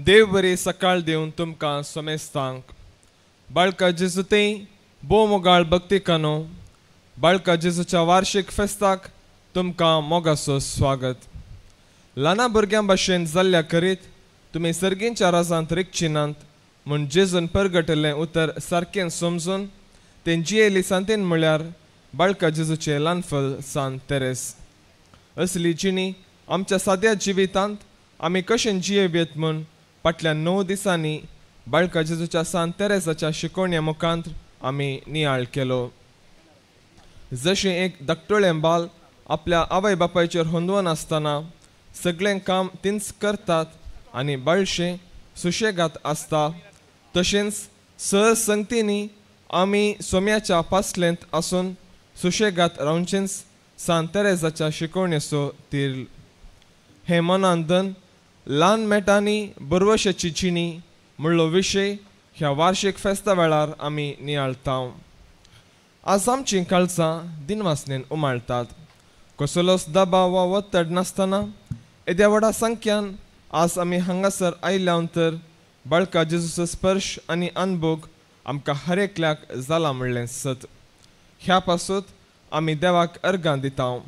देव बरी सकाळ देऊन तुमकां सोमेस्तांक बाळका जेजुते बो मोगाळ भक्तिकानो बाळका जेजूच्या वार्षिक फेस्ताक तुमकां मोगाचो स्वागत. ल्हाना भुरग्यां भाशेन जाल्ल्या करीत तुमी सर्गींच्या राजांत रिगचिनांत म्हूण जेजून परगटलें उतर सारकें समजून तें जियेली सांतेन म्हळ्यार बाळका जेजूचें ल्हानफल सान तेरेस. असली जिणी आमच्या साद्या जिवितांत आमी कशें जियेवेत म्हूण फाटल्या 9 दिसांनी बाळका जेजूच्या सान तेरेसाच्या शिकोवण्या मुखांत आमी नियाळ केलो. जशें एक धाकटुळें बाल आपल्या आवय बापायचेर हुंदवन आसतना सगळें काम तिंच करतात आनी बाळशें सुशेगाद आसता, तशेंच सर संगतींनी आमी सोम्याच्या पासलेंत आसून सुशेगाद रावचेंच सान तेरेसाच्या शिकोवणेचो तीर. हें मनांत धन ल्हान मेटांनी बरवशेची जिणी म्हणलो विशय ह्या वार्षिक फेस्ता वेळार आमी नियाळटाव. आज आमचीं काळजां दिनवासनेन उमाळटात. कसलोच दबाव वा वत्तड नासतना येद्या व्हडा संख्यान आज आमी हांगासर आयल्यानंतर बाळका जेजूचो स्पर्श आनी अनुभव आमकां हरेकल्याक जाला म्हणलें सत. ह्या पासून आमी देवाक अर्गां दिताव.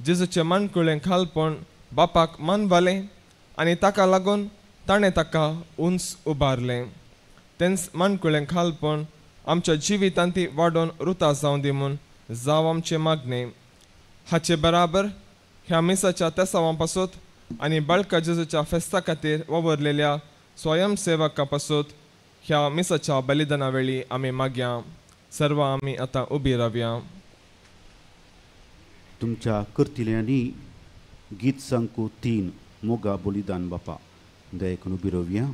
जेजूचें मानकुळें घालपण बापाक मानवालें आनी ताका लागून ताणें ताका उंच उबारलें. तेंच मानकुळें घालपण आमच्या जिवितांती वाडोवन रुतां जावं दी म्हूण जावं आमचें मागणें. हाचे बराबर ह्या मिसाच्या तेसावां पासून आनी बाळका जेजूच्या फेस्ता खातीर वावरलेल्या स्वयंसेवकां पासून ह्या मिसाच्या बलिदाना वेळी आमी मागया. सर्व आमी आतां उबी रावया. तुमच्या कर्तिल्यांनी गीत संकू 3 मोगा बलिदान बापा दयेकून उबी रावया.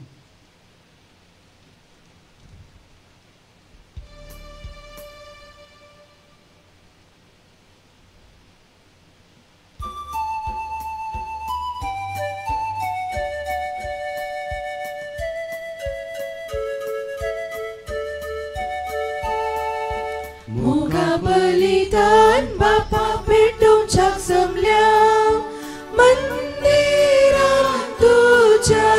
मोगा बलिदान बापा पेटोवच्याक जमल्या मंदिरांत तुज्या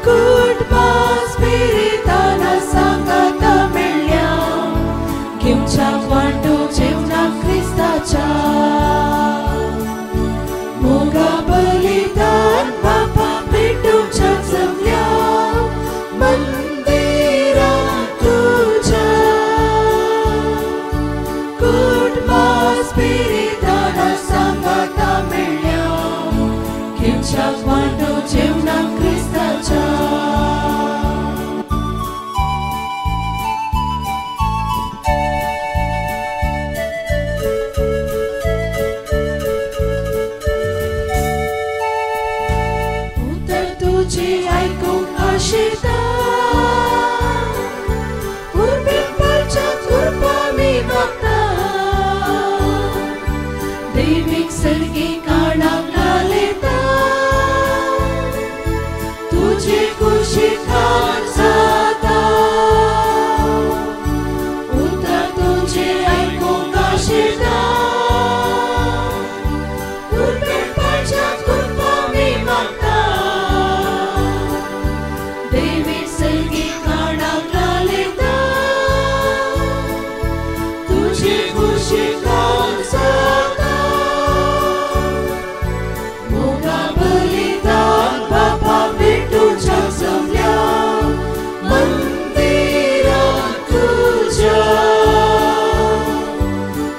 कुटुंबा स्पिरिताना सांगाता मेळ्ळ्या घेवच्याक वांटो जेवणाक क्रिस्ताच्या. मोगा बलिदान बापा पेटोवच्याक जमल्या मंदिरांत तुज्या कुटुंबा स्पिरिताना सांगाता मेळ्ळ्या घेवच्याक वांटो जेवणाक क्रिस्ताच्या. उतर तुजी आयकूंक आशिता उर्बेक पालच्याक कृपा मी मागता. दैवीक सर्गी काणाक लालेता तुजे कुशीक हात जाता. उतर तुजे आयकूंक आशिता उर्बेक पालच्याक कृपा मी मागता. दैवीक सर्गी काणाक लालेता तुजे कुशीक हात जाता. मोगा बलिदान बापा पेटोवच्याक जमल्या मंदिरांत तुज्या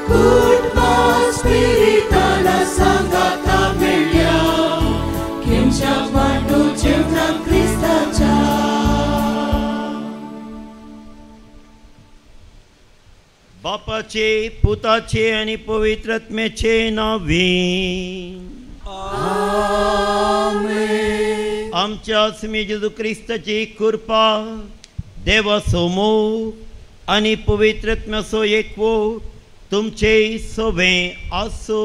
कुटुंबा स्पिरिताना सांगाता मेळ्ळ्या घेवच्याक वांटो जेवणाक क्रिस्ताच्या. बापाचे पुताचे आणि पवित्रात्म्याचे नावी आमच्या आस्मी जेजू क्रिस्ताची कृपा देवाचो मोग आणि पवित्रात्म्याचो एकवट तुमचे सोबे आसो.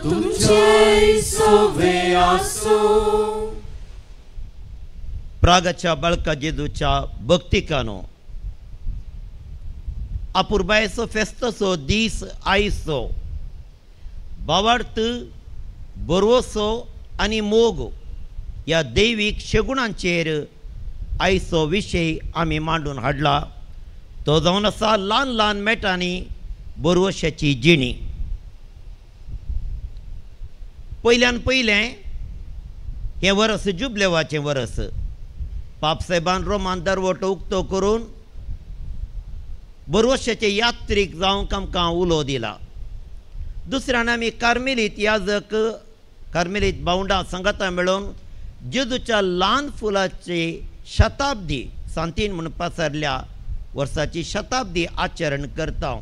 तुमचे सोबे आसो. प्रागाच्या बाळका जेजूच्या भक्तिकानो अपुर्बायेचो फेस्ताचो दीस आयचो भावार्थ बरोवचो आनी मोग ह्या दैवीक शेगुणांचेर आयचो विशय आमी मांडून हाडला. तो जावन आसा ल्हान ल्हान मेटांनी बरवश्याची जिणी. पयल्यान पयलें हें वर्स जुबलेवाचें वर्स. पापसाहेबान रोमान दरवटो उक्तो करून बरवश्याचे यात्रीक जावंक आमकां उलो दिला. दुसऱ्यान आमी कार्मेलीत याजक कार्मेलीत बावंडा संगता मेळून जेजूच्या ल्हान फुलाची शताब्दी सांतीन म्हणून पसरल्या वर्साची शताब्दी आचरण करता.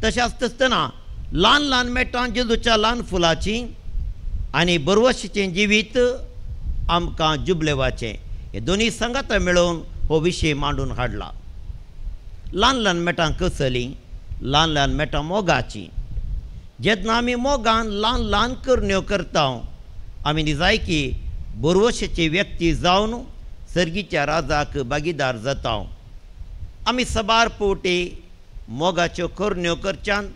तशें आसतना ल्हान ल्हान मेटां जेजूच्या ल्हान फुलाची आनी बरवशीचें जिवीत आमकां जुबलेवाचें हे दोनी संगता मेळून हो विशय मांडून हाडला. ल्हान ल्हान मेटां कसलीं? ल्हान ल्हान मेटां मोगाचीं. जेन्ना आमी मोगान ल्हान ल्हान करण्यो करता आमी निजायकी बरवशेची व्यक्ती जावन सर्गीच्या राजाक भागीदार जाता. आमी सबार पोवटी मोगाच्यो करण्यो करच्यांत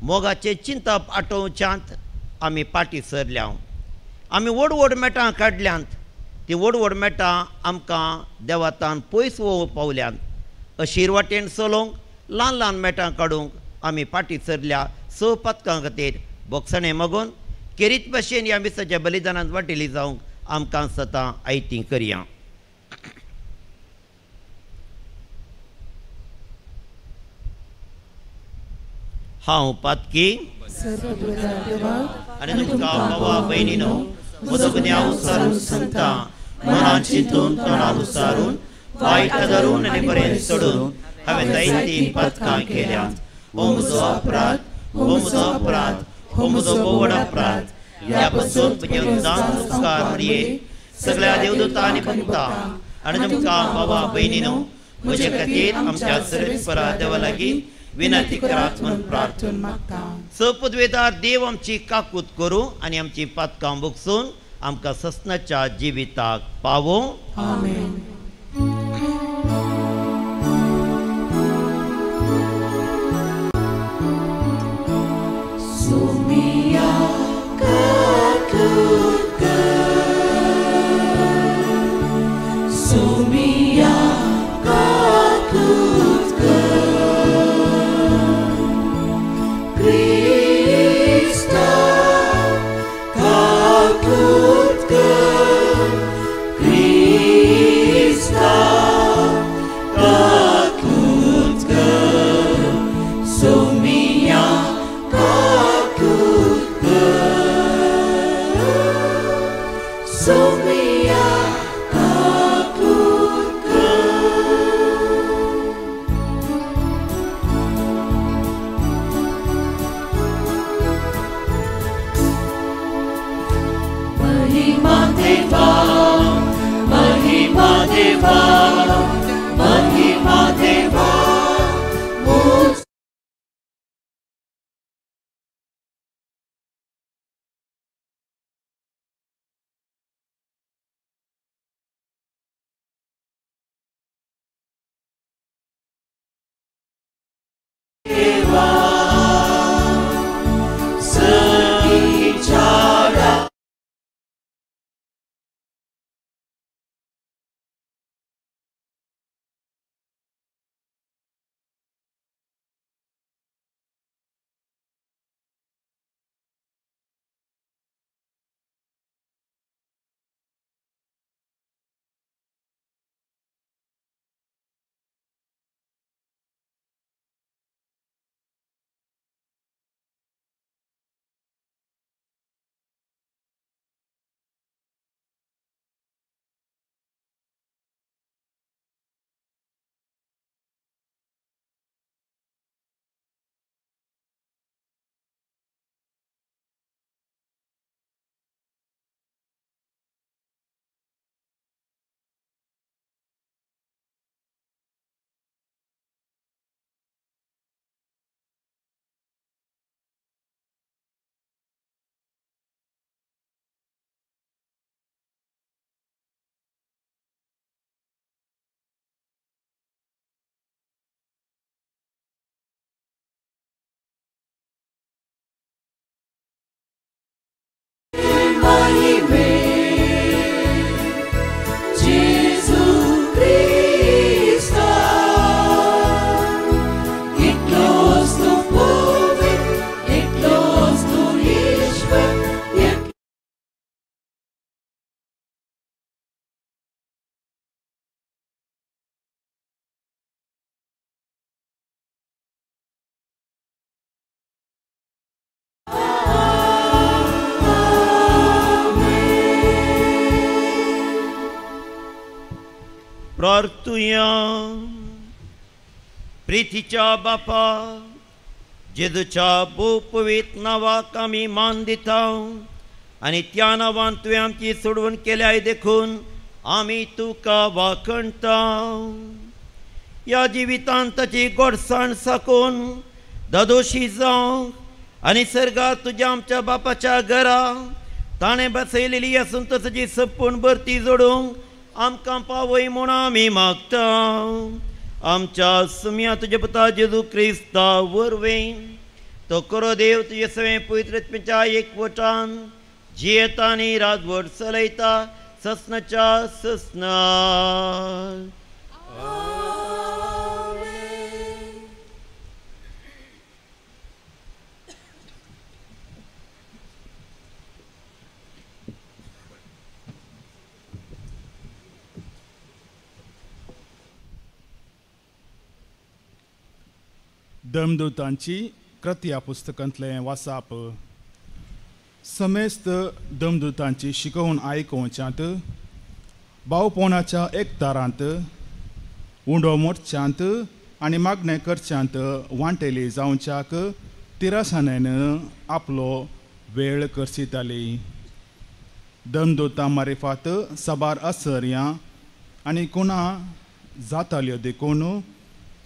मोगाचे चिंता आटोवच्यांत आमी फाटीं सरल्या. आमी व्हड व्हड मेटां काडल्यांत. ती व्हड व्हड मेटां आमकां देवातान पयस पावल्यांत. अशीर वाटेन चलोवंक ल्हान ल्हान मेटां काडूंक आमी फाटीं सरल्या. स पथकां खातीर बोगसणें मागून केरीत भाशेन ह्या मिसाच्या बलिदानांत वांटेली जावंक आमकां सदां आयतीं करया. हांव पातकी आनी तुमकां भावा भयणीनो म्हजो गुन्यांव उसारून सांगता. मनान चिंतून तोंडार उसारून वायट धरून आनी बरें सोडून हांवें जायतीं पथकां केल्यांत. हो म्हजो अपराध, हो म्हजो अपराध, हो म्हजो व्हड अपराध. ह्या पासून म्हजे उदांत उपकार हरये सगळ्या देवदूतांनी भक्तां आनी तुमकां भावा भयणीनो म्हजे खातीर आमच्या सर्वेस्परा देवा लागीं विनंती करात म्हणून प्रार्थना मागता. सपदवेदार देव आमची काकूत करूं आनी आमची पथकां भोगसून आमकां ससनाच्या जिविताक पावो. आमेन. Christ प्रार्थुया. प्रितीच्या बापा, जेजूच्या भोवपवित्र नावाक आमी मान दिता आनी त्या नांवान तुवें आमची सोडवण केल्याय देखून आमी तुका वाखणता. ह्या जिवितांत ताची गोडसाण साकून दादोशी जावं आनी सर्गात तुज्या आमच्या बापाच्या घरा ताणें बसयलेली ह्या संतोशाची संपूर्ण भरती जोडूंक आमकां पावय म्हूण आमी मागता. आमच्या सुम्या तुजे पुता जेजू क्रिस्ता वरवीं तो करो देव तुजे सगळे पवित्र आत्म्याच्या एकवटान जियेता आनी राजवट चलयता ससनाच्या ससनार. दमदूतांची कृती ह्या पुस्तकांतलें वाचप. समेस्त दमदूतांची शिकवण आयकोवच्यांत भावपणाच्या एकतारांत उंडो मोडच्यांत आनी मागणें करच्यांत वांटेली जावच्याक तिरासानेन आपलो वेळ करसिताली. दमदूतां मारिफात साबार असर्यां आनी गुणा जाताल्यो देखून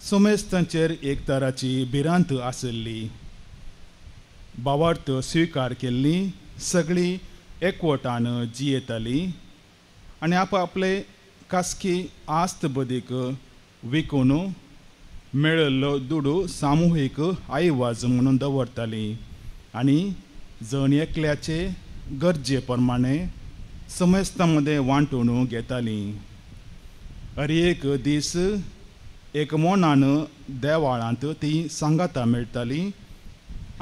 समेस्तांचेर एक तराची भिरांत आसली. भावार्थ स्विकार केल्ली सगळीं एकवटान जियेताली आनी आपले खासगी आस्त बदीक विकून मेळिल्लो दुडू सामुहीक आयवाज म्हणून दवरताली आनी जण एकल्याचे गरजे प्रमाणे समेस्तां मदें वांटून घेताली. हर एक दीस एक मोनान देवाळांत ती सांगाता मेळटाली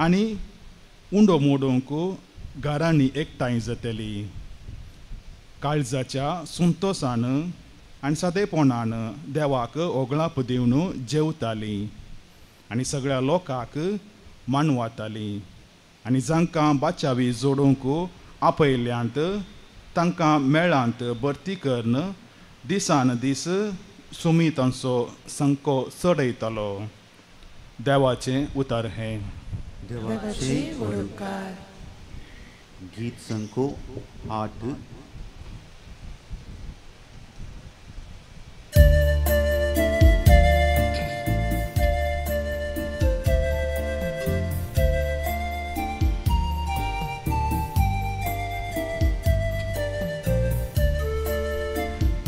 आनी उंडो मोडूंक घरांनी एकठांय जाताली. काळजाच्या संतोशान आनी सादेपणान देवाक ओगळाप दिवन जेवताली आनी सगळ्या लोकांक मानवताली आनी जांकां बाचावी जोडूंक आपयल्यांत तांकां मेळांत भरती करन दिसान दीस सुमी तांचो संको चडयतालो. देवाचें उतर हें. देवाचे वडणूकार. गीत संको 8.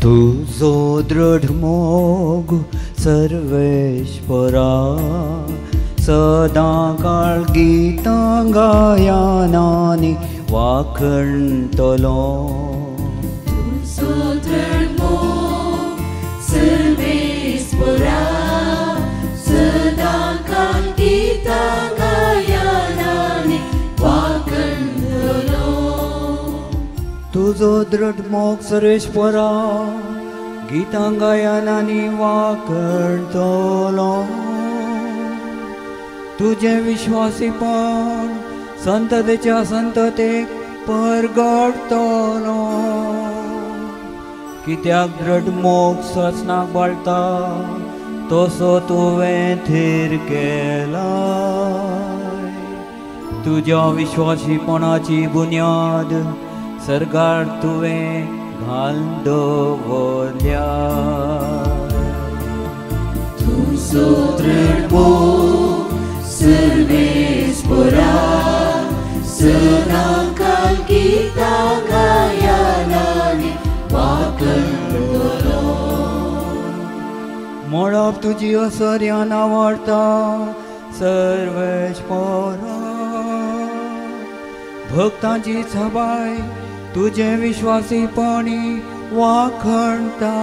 तुझो दृढ मोग सर्वेश्वरा सदां काळ गितां गायनांनी वाखणटलो. तुझो दृढ मोग सर्वेश्वरा सदां काळ गितां गायनांनी वाखणटलो. तुझो दृढ मोग सर्वेश्वरा गितां गायनांनी वाखणटलो. तुझे विश्वासीपण संततेच्या संततेक परगडटलो. कित्याक दृढ मोग ससनाक बाळटा तसो तुवें थीर केला. तुज्या विश्वासीपणाची बुन्याद सर्गार तुवें घाल दवरल्या. तुझो दृढ मोग सर्वेश्वरा सदां काळ गितां गायनांनी वाखणटलो. मोडप तुजी असर्यान आवडटा सर्वेश्वरा. भक्तांची सबाय तुझे विश्वासीपणी वाखणटा.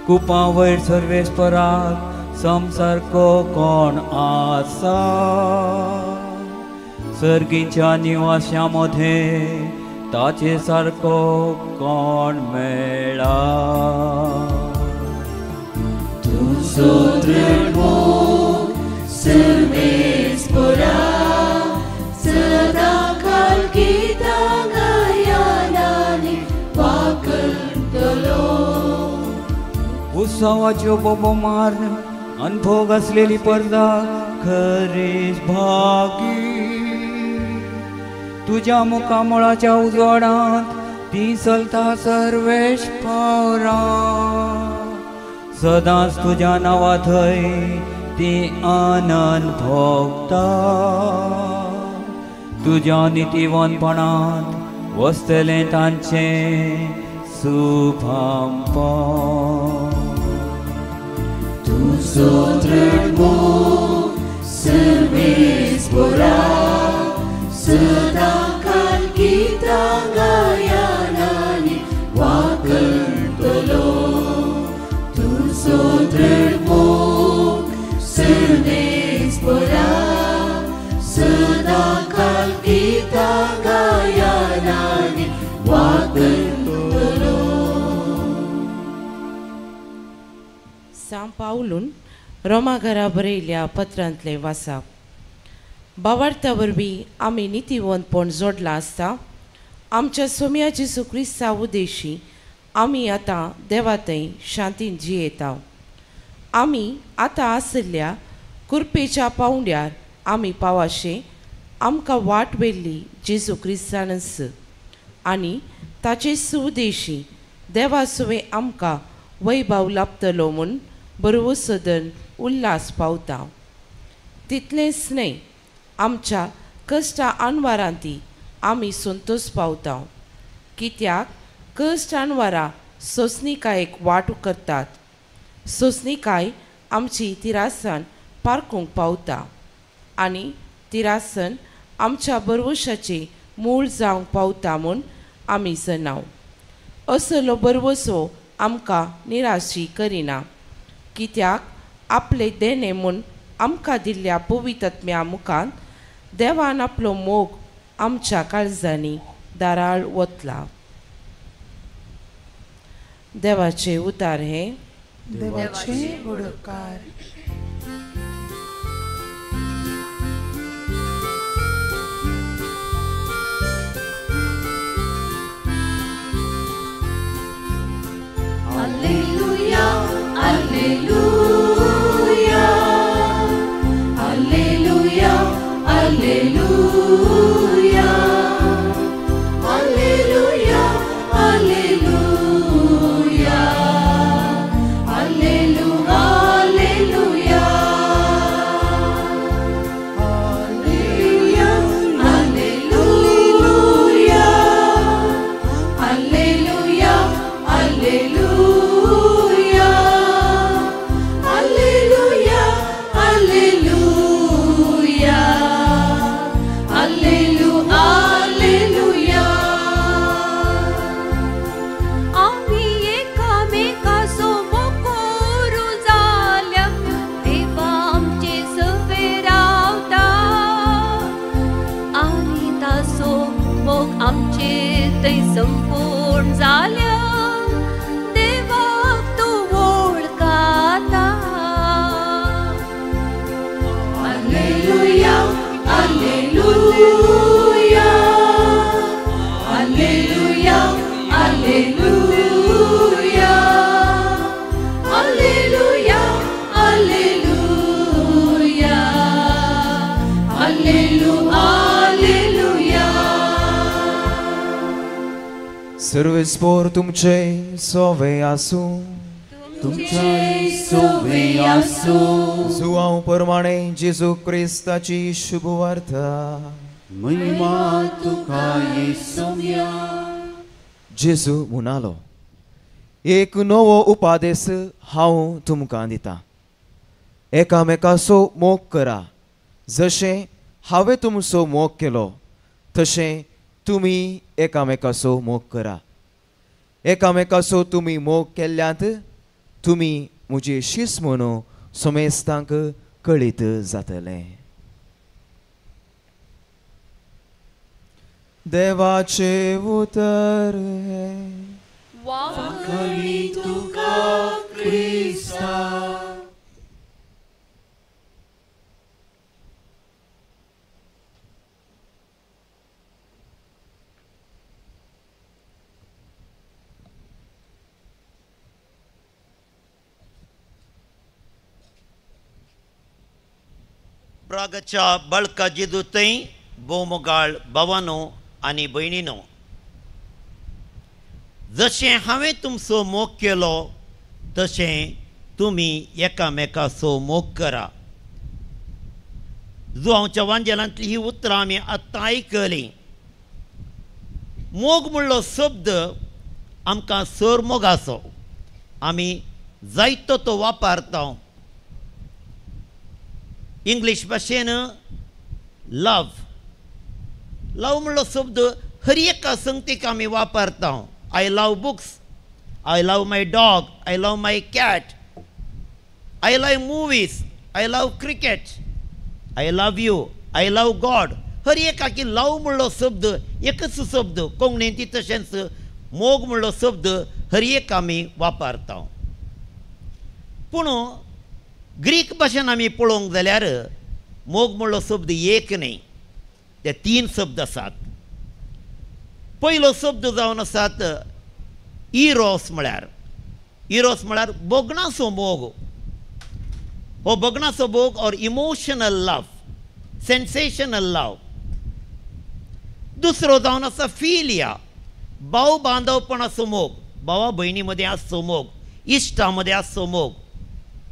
कुपां वयर सर्वेस्पराक समसारको कोण आसा. सर्गीच्या निवास्यां मध्ये ताचे सारको कोण मेळ्ळा. तुझो दृढ मोग सर्वेश्वरा सदां काळ गितां गायनांनी वाखणटलो. सावाच्यो बोबो मारन अनभोग असलेली पर्दा खरेच भागी तुझ्या मुखामळाच्या उजवाडांत ती चलता सर्वेश पावरा सदांच तुझ्या नांवा थंय ती आनंद भोगता तुझ्या नितीवनपणांत वसतले तांचे शुभांपण तुझो दृढ सर्वेस्परा सदांकाल गितां गायनांनी वाकणटलो तुझो दृढ सर्वेस्परा सदांकाल गितां गायनांनी वाकणटलो. सांत पावलून रोमा घरा बरयल्या पत्रांतले वाचप. बावार्था वरवीं आमी नितीवंतपण जोडलां आसता आमच्या सोम्या जेजू क्रिस्ता उद्देशी आमी आतां देवा थंय शांतीन जियेता. आमी आतां आशिल्ल्या कुरपेच्या पावंड्यार आमी पावाशे आमकां वाट वेल्ली जेजू क्रिस्तानस आनी ताचे सुउद्देशी देवा सुवे आमकां वैभव लाभतलो म्हूण बरो सदन उल्हास पावता. तितलेंच न्हय आमच्या कश्टा अनवारांती आमी संतोश पावता कित्याक कश्ट अनवारां सोंसणिकायेक वाट करतात. सोंसणिकाय आमची तिरासन पारखूंक पावता आनी तिरासन आमच्या बरवशाचे मूळ जावंक पावता म्हूण आमी जनाव. असलो बरवसो आमकां निराशी करिना कित्याक आपले देणे म्हूण आमकां दिल्ल्या पवित्रत्म्या मुखांत देवान आपलो मोग आमच्या काळजांनी दाराळ वतला. देवाचे उतार हे देवाचे उडकार. Alleluia, alleluia, alleluia, alleluia, alleluia, alleluia, alleluia, alleluia, alleluia, alleluia, alleluia. संपूर्ण जाल्या देवाक तू वळखाता. Alleluia, alleluia, alleluia, alleluia, alleluia, alleluia, alleluia, alleluia. सर्वेस्पोर तुमचे सोवे आसूं तुमचे सोवे आसूं सुवांव प्रमाणे जेजू क्रिस्ताची शुभ वार्ता. महिमा तुका येसुया. जेजू म्हणालो एक नवो उपादेश हांव तुमकां दितां एकामेकाचो मोग करा. जशें हांवें तुमचो मोग केलो तशें तुमी एकामेकाचो मोग करा. एकामेकाचो तुमी मोग केल्ल्यात तुमी म्हजे शिस म्हणून सोमेस्तांक कळीत जातले. देवाचे उतर हे वाकली तुका क्रिस्ता. अनुरागाच्या बळका जेजूतय बोमोगाळ भावानो आनी भयणीनो, जशें हांवें तुमचो मोग केलो तशें तुमी एकामेकाचो मोग करा. जुआंवच्या वांजेलांतली ही उतरां आमी आतां आयकलीं. मोग म्हणलो शब्द आमकां सर मोगाचो, आमी जायतो तो वापरता. इंग्लीश भाशेन लव म्हणलो शब्द हर एका संगतीक आमी वापरता. I love books, I love my dog, I love my cat, I love movies, I love cricket, I love you, I love God. हर एकाकी लव म्हणलो शब्द एकच शब्द कोंकणींत तशेंच मोग म्हणलो शब्द हर एक आमी वापरता. पूण ग्रीक भाशेन आमी पळोवंक जाल्यार मोग म्हणलो शब्द एक न्ही, ते 3 शब्द आसात. पयलो शब्द जावन आसात इरोस म्हळ्यार बोगणाचो मोग. हो बोगणाचो मोग और इमोशनल लव, सेन्सेशनल लव. दुसरो जावन आसा फिलिया, भाव बांदवपणाचो मोग, भावा भयणी मदें आसचो मोग, इश्टां मदें आसचो मोग,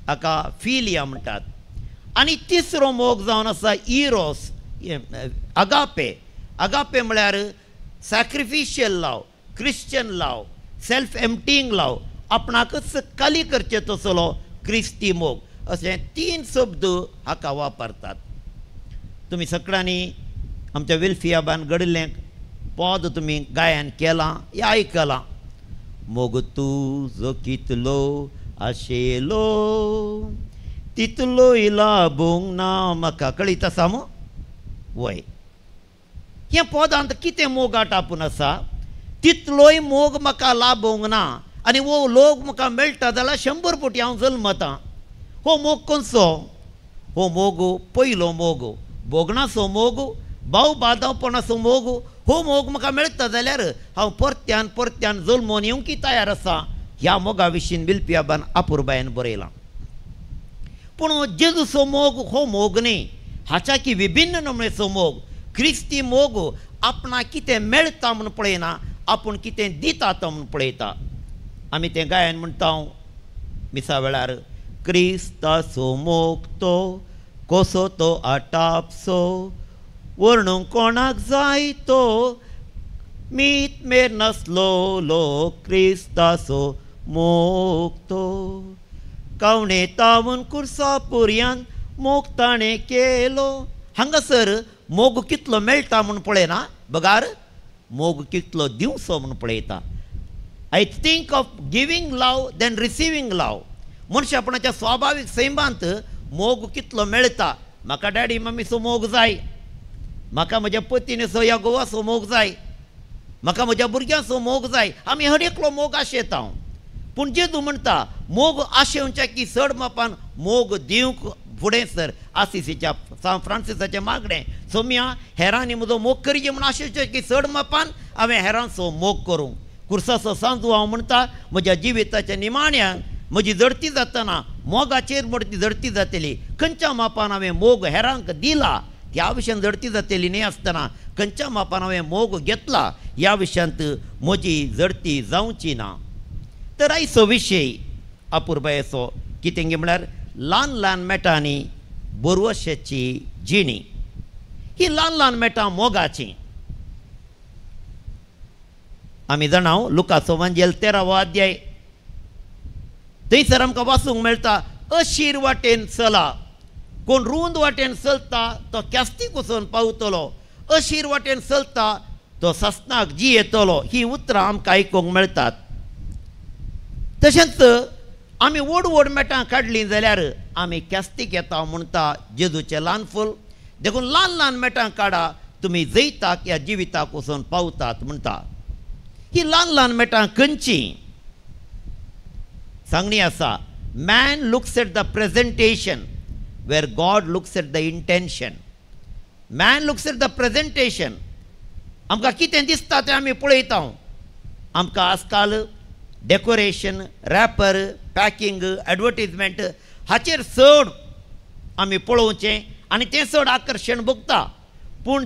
हाका फिलिया म्हणटात. आनी तिसरो मोग जावन आसा इरोस, आगापे म्हळ्यार सॅक्रिफिशियल लव, क्रिश्चन लव, सेल्फ एम्प्टींग लव, आपणाकच खाली करचे तसलो क्रिस्ती मोग. अशे 3 शब्द हाका वापरतात. तुमी सगळ्यांनी आमच्या वेल्फियाबान घडिल्लें पद तुमी गायन केलां या आयकलां. मोग तुजो कितलो आशेलो तितलोय लाबूंक ना म्हाका. कळीत आसा मो? वय, हे पदांत कितें मोगाट आपूण आसा? तितलोय मोग म्हाका लाबूंक ना, आनी वो लोक म्हाका मेळटा जाल्यार 100 फावटी हांव जल्मतां. हो मोग खंयचो? हो मोग पयलो मोग बोगणाचो मोग, भाव बांदवपणाचो मोग. हो मोग म्हाका मेळटा जाल्यार हांव परत्यान जल्मोन येवंकी तयार आसा. ह्या मोगा विशीं वेल्फियाबान आपुरबायेन बरयलां. पूण जेजूचो मोग हो मोग न्ही, हाच्या की विभिन्न नमुनेचो मोग. क्रिस्ती मोग आपणाक कितें मेळटा म्हूण पळयना, आपूण कितें दिता तो म्हूण पळयता. आमी तें गायन म्हणटा मिसा वेळार. क्रिस्ताचो मोग तो कसो तो आटापसो, वर्णूंक कोणाक जाय तो, मीत मेर नासलोलो क्रिस्ताचो मोग तो. कावणे तावून कुर्सा पुरयान मोग ताणें केलो. हांगासर मोग कितलो मेळटा म्हूण पळयना, बगार मोग कितलो दिवचो म्हूण पळयता. I think of giving love than receiving love. मनशापणाच्या स्वाभावीक सैमांत मोग कितलो मेळटा. म्हाका डॅडी मम्मीचो मोग जाय, म्हाका म्हज्या पत्नीचो या गोवाचो मोग जाय, म्हाका म्हज्या भुरग्यांचो मोग जाय. आमी हर एकलो मोग आशेता. पूण जेजू म्हणटा मोग आशेवच्या की चड मापान मोग दिवंक फुडें सर. आसिसीच्या सान फ्रांसिसाचें मागणें, सोम्या हेरांनी म्हजो मोग करचें म्हूण आशेवचें की चड मापान हांवें हेरांचो मोग करूं. कुर्साचो सांजू हांव म्हणटा म्हज्या जिविताच्या निमाण्याक म्हजी जडती जातना मोगाचेर मोडती जडती जातली. खंयच्या मापान हांवें मोग हेरांक दिला ह्या विशयान जडती जातली न्ही आसतना खंयच्या मापान हांवें मोग घेतला ह्या विशयांत म्हजी जडती जावची ना. तर आयचो विशय आपुरबायेचो कितें गे म्हळ्यार ल्हान ल्हान मेटांनी बरवशेची जिणी. ही ल्हान ल्हान मेटां मोगाचीं. आमी जाणाव लुकाचो वांजेल 13वो अध्याय, थंयसर आमकां वाचूंक मेळटा अशीर वाटेन चला. कोण रुंद वाटेन चलता तो क्यास्तीक वचून पावतलो, अशीर वाटेन चलता तो सस्नाक जी येतलो. ही उतरां आमकां आयकूंक मेळटात. तशेंच आमी व्हड व्हड मेटां काडलीं जाल्यार आमी क्यास्तीक येता म्हणटा जेजूचें ल्हान फूल. देखून ल्हान ल्हान मेटां काडा, तुमी जैताक ह्या जिविताक वचून पावतात म्हणटा. ही ल्हान ल्हान मेटां खंयचीं? सांगणी आसा, man looks at the presentation where God looks at the intention. Man looks at the presentation. आमकां कितें दिसता तें आमी पळयता. आमकां आजकाल डेकोरेशन, रॅपर, पॅकिंग, एडवर्टिजमेंट हाचेर चड आमी पळोवचें आनी तें चड आकर्शण भोगता. पूण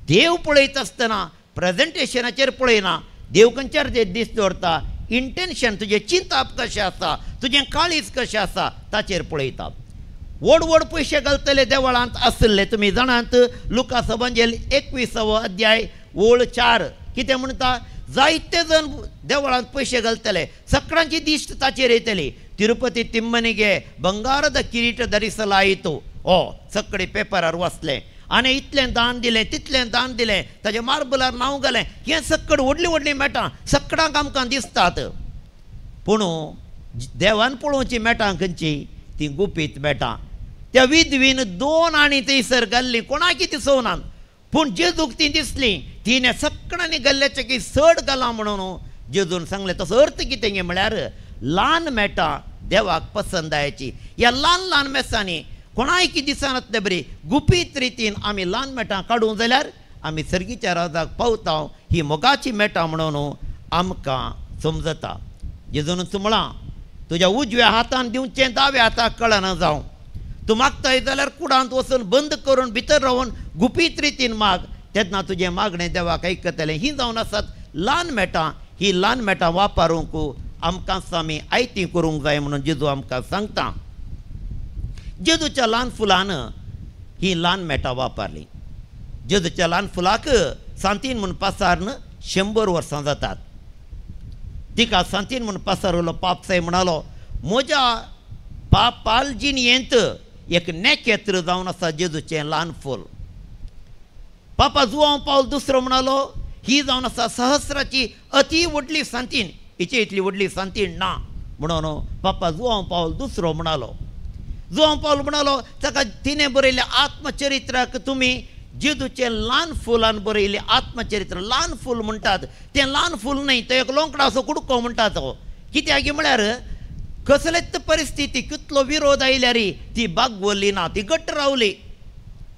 देव पळयत आसतना प्रेजेंटेशनाचेर पळयना, देव खंयच्यार जे दीस दवरता, इंटेंशन तुजें चिंतप कशें आसा, तुजें काळीज कशें आसा ताचेर पळयता. व्हड व्हड पयशे घालतले देवळांत आसले. तुमी जाणात लुकास एवंजेल 21 अध्याय ओळ 4 कितें म्हणटा, जायते जण देवळांत पयशे घालतले, सकाळची दिश्ट ताचेर येतली. तिरुपती तिम्मनिगे ಬಂಗಾರದ ಕಿರೀಟ ಧರಿಸಲಾಯಿತು. सगळे पेपरार वाचले. आनी इतलें दान दिलें, तितलें दान दिलें, ताच्या मार्बलार नांव घालें. हें सकड व्हडलीं व्हडलीं मेटां सकाळांक आमकां दिसतात. पूण देवान पळोवची मेटां खंयची, ती गुपीत मेटां. त्या विधवीन 2 आनी थंयसर घाल्लीं, कोणाक कितें दिसोनात. पूण जेजूक ती दिसली. तिणें सकाळांनी घाल्ल्याचें की चड घालां म्हणून जेजून सांगलें. तसो अर्थ कितें गे म्हळ्यार ल्हान मेटां देवाक पसंद आयची. ह्या ल्हान ल्हान मेसांनी कोणाय कितें दिसनातले बरी गुपीत रितीन आमी ल्हान मेटां काडूं जाल्यार आमी सर्गीच्या राजाक पावता. ही मोगाची मेटां म्हणून आमकां समजता. जेजून तुमळां तुज्या उजव्या हातान दिवचें दाव्या हाताक कळना जावं. तूं मागताय जाल्यार कुडांत वचून बंद करून भितर रावन गुपीत रितीन माग, तेन्ना तुजें मागणें देवाक आयकतलें. ही जावन आसात ल्हान मेटां. ही ल्हान मेटां वापरूंक आमकांच आमी आयतीं करूंक जाय म्हणून जेजू आमकां सांगता. जेजूच्या ल्हान फुलान ही ल्हान मेटां वापरलीं. जेजूच्या ल्हान फुलाक सांतीन म्हूण पासारन 100 वर्सां जातात. तिका सांतीन म्हूण पासारलो पापसाय म्हणालो, म्हज्या पापाल जिणयेंत एक नेकेत्र जावन आसा जेजूचें ल्हान फूल. पापा जुआंव पावल दुसरो म्हणालो, ही जावन आसा सहस्राची अति व्हडली सांतीन, हिचे इतली व्हडली सांतीन ना म्हणून पापा जुआंव पावल दुसरो म्हणालो. जुआंव पावल म्हणालो, ताका तिणें बरयलें आत्मचरित्राक तुमी जेजूचें ल्हान फुलान बरयलें आत्मचरित्र. ल्हान फूल म्हणटात तें ल्हान फूल न्हय, तो एक लोंकडा असो कुडको म्हणटा तो. कित्याक म्हळ्यार कसलेच परिस्थिती कितलो विरोध आयल्यार ती बागवल्ली ना, ती घट्ट रावली.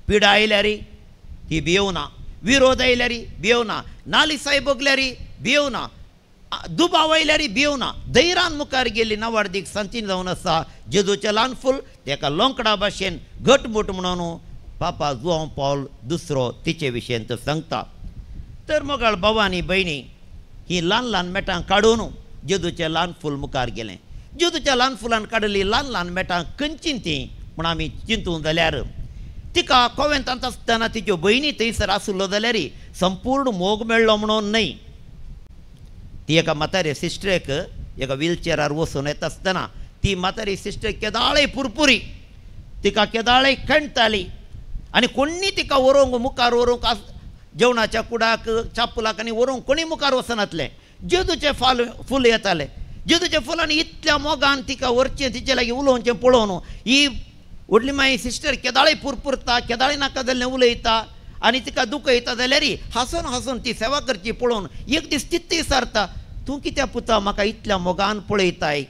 पिडा आयल्यार ती भियेवना, विरोध आयल्यार भियेवना, नालिसाय भोगल्यार भियेवना, दुबाव आयल्यार भियेवना, धैर्यान मुखार गेली. नावार्दीक सांतीन जावन आसा जेजूचें ल्हान फूल. तेका लोंकडा भाशेन घटमूट म्हणून पापा जुआंव पावल दुसरो तिचे विशयेंत सांगता. तर मोगाळ भावानी भयणी, ही ल्हान ल्हान मेटां काडून जेजूचें ल्हान फूल मुखार गेलें. जेजूच्या ल्हान फुलान काडली ल्हान ल्हान मेटां खंयचीं तीं म्हूण आमी चिंतूं जाल्यार तिका कोवेंतांत आसतना तिच्यो भयणी थंयसर आसलो जाल्यार संपूर्ण मोग मेळ्ळो म्हणून न्हय. ती एका म्हातारे सिस्टरेक एका व्हिलचॅरार वचून येता आसतना ती म्हातारी सिस्टर केदाळे पुरपुरी, तिका केदाळे खणटाली आनी कोणी तिका व्हरूंक मुखार व्हरूंक जेवणाच्या कुडाक चापलाक आनी व्हरूंक कोणी मुखार वचनातलें. जेजूचें फूल येतालें. जेजूच्या फुलांनी इतल्या मोगान तिका व्हरचें, तिचे लागीं उलोवचें पळोवन ही व्हडली माई सिस्टर केदाळे पुरपुरता, केदाळे नाका जाल्लें उलयता आनी तिका दूख येता जाल्यार हांसून हांसून ती सेवा करची पळोवन एक दीस तित्ती विचारता, तूं कित्याक पुता म्हाका इतल्या मोगान पळयताय?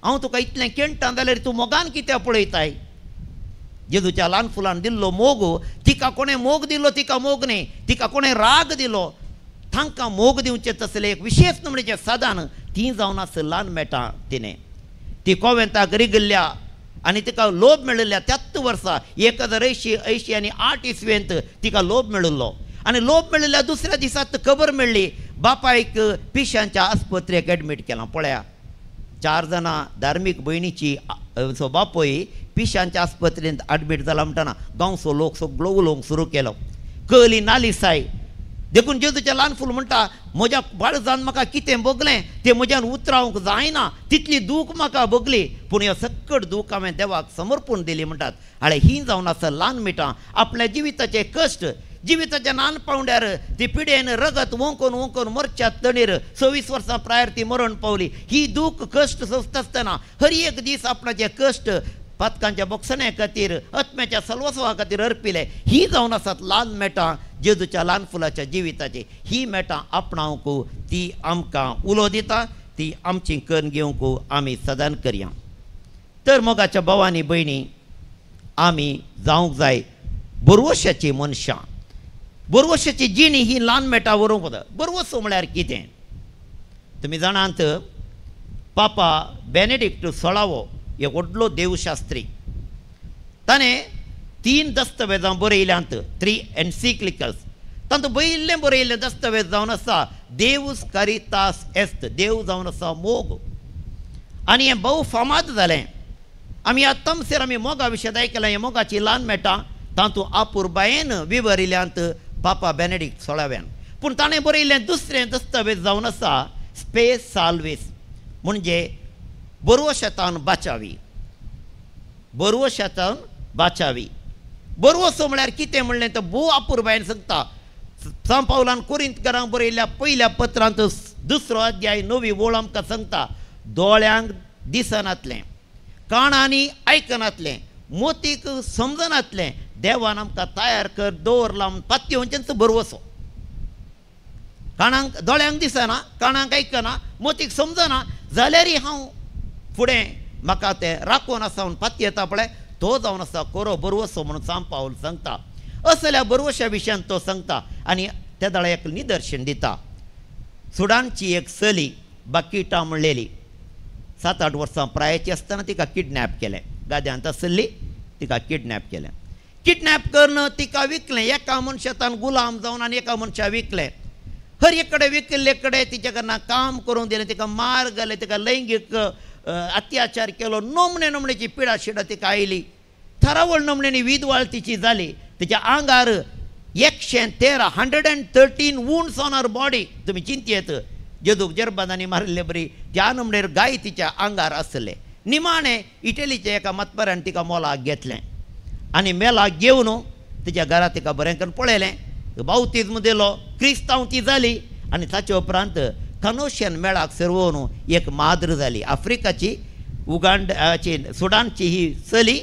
हांव तुका इतलें केणटा जाल्यार तूं मोगान कित्याक पळयताय? जेजूच्या ल्हान फुलान दिल्लो मोग, तिका कोणें मोग दिलो तिका मोग न्ही, तिका कोणें राग दिलो, तांकां मोग दिवचें तसलें एक विशेष नमणेचें साधन ती जावन आसा ल्हान मेटां. तिणें ती कोवेंताक रिगल्ल्या आनी तिका लोभ मेळिल्ल्या 73 वर्सां 1880 आनी 8 इसवेंत तिका लोभ मेळिल्लो. आनी लोभ मेळिल्ल्या दुसऱ्या दिसाक खबर मेळ्ळी बापायक पिश्यांच्या आस्पत्रेक एडमीट केलां. पळया, 4 जाणां धार्मीक भयणीची बापोय पिश्यांच्या आस्पत्रेंत एडमीट जाला म्हणटना गांवचो लोक सगळो उलोवंक सुरू केलो. कहली नालिसाय देखून जेजूचें ल्हान फूल म्हणटा, म्हज्या बाळजान म्हाका कितें भोगलें तें म्हज्यान उतरावंक जायना, तितली दूख म्हाका भोगली, पूण ह्यो सकट दूख हांवें देवाक समर्पूण दिली म्हणटात. हाळे ही जावन आसा ल्हान मेटां. आपल्या जिविताचे कश्ट, जिविताच्या ल्हान पावंड्यार ती पिडेन रगत वोंकून वोंकून मोर्च्या तणीर 26 वर्सां प्रायर ती मरण पावली. ही दूख कश्ट सोंसता आसतना हर एक दीस आपणाचे कश्ट पातकांच्या बोक्सण्या खातीर आत्म्याच्या सलवसवा खातीर अर्पिले. ही जावन आसात ल्हान मेटां जेजूच्या ल्हान फुलाच्या जिविताची. ही मेटां आपणावंक ती आमकां उलो दिता, ती आमची कन्न घेवंक आमी सदान करया. तर मोगाच्या भावांनी भयणी, आमी जावंक जाय बरवशाची मनशां. बरवशाची जिणी ही ल्हान मेटां व्हरूंक वता. बरवसो म्हळ्यार कितें? तुमी जाणात पापा बेनेडिक्ट 16वो एक व्हडलो देवशास्त्री, ताणें 3 दस्तवेजां बरयल्यांत 3 एन्सिक्लिकल्स तातूंत बयिल्लें बरयल्लें दस्तवेज जावन आसा देवूस कारितास एस्त देव जावन आसा मोग आनी हें भोव फामाद जालें आमी आतां तमसेर आमी मोगा विशय आयकलां हें मोगाची ल्हान मेटां तातूंत आपुरबायेन विवरिल्यांत पापा बेनेडिक्ट 16व्यान पूण ताणें बरयल्लें दुसरें दस्तवेज जावन आसा स्पेस साल्वेस म्हणजे बरवो शेतान बाचावी बरवो शेतान बाचावी बरवोसो म्हळ्यार कितें म्हणलें तर भोव आपुरबायेन सांगता सान पावलान कोरिंथकारांक बरयल्ल्या पयल्या पत्रांत 2 अध्याय 9वी ओळ आमकां सांगता दोळ्यांक दिसनातलें कानांनी आयकनातलें मोतीक समजनातलें देवान आमकां तयार कर दवरला म्हूण पात्योवच्यांचो बरवसो कानांक दोळ्यांक दिसना कानांक आयकना मोतीक समजना जाल्यारय हांव फुडें म्हाका तें राखून आसा म्हूण पाती येता पळय तो जावन आसा कोरो बरवसो म्हणून सान पावल सांगता असल्या बरवश्या विशयान तो सांगता आनी त्या दाळा एक निदर्शन दिता सुडानची एक चली बाकिटा म्हणलेली 7-8 वर्सां प्रायाची आसतना तिका किडनॅप केलें गाद्यांत आसली तिका किडनॅप केलें किडनॅप करून तिका विकलें एका मनशान गुलाम जावन आनी एका मनशा विकलें हर एक कडेन विकल्ले कडेन तिच्या कडल्यान काम करूंक दिलें तिका मार घाले तिका लैंगीक अत्याचार केलो नमणे नमणेची पिडा शिडा तिका आयली थरावळ नमणेनी विधवाळ तिची जाली तिच्या आंगार 113 वुंड्स ऑन हर बॉडी तुमी चिंतयेत जेदूक जर्बादांनी मारिल्ले बरी त्या नमणेर गाय तिच्या आंगार आसले निमाणें इटलीच्या एका मतबऱ्यान तिका मोलाक घेतलें आनी मेलाक घेवन तिच्या घरा तिका बरें करून पळयलें बावतिज्म दिलो क्रिस्तांव ती जाली आनी ताचे उपरांत कनोशियन मेळाक सर्वोवन एक माद्र जाली आफ्रिकाची उगांडाची सुडानची ही चली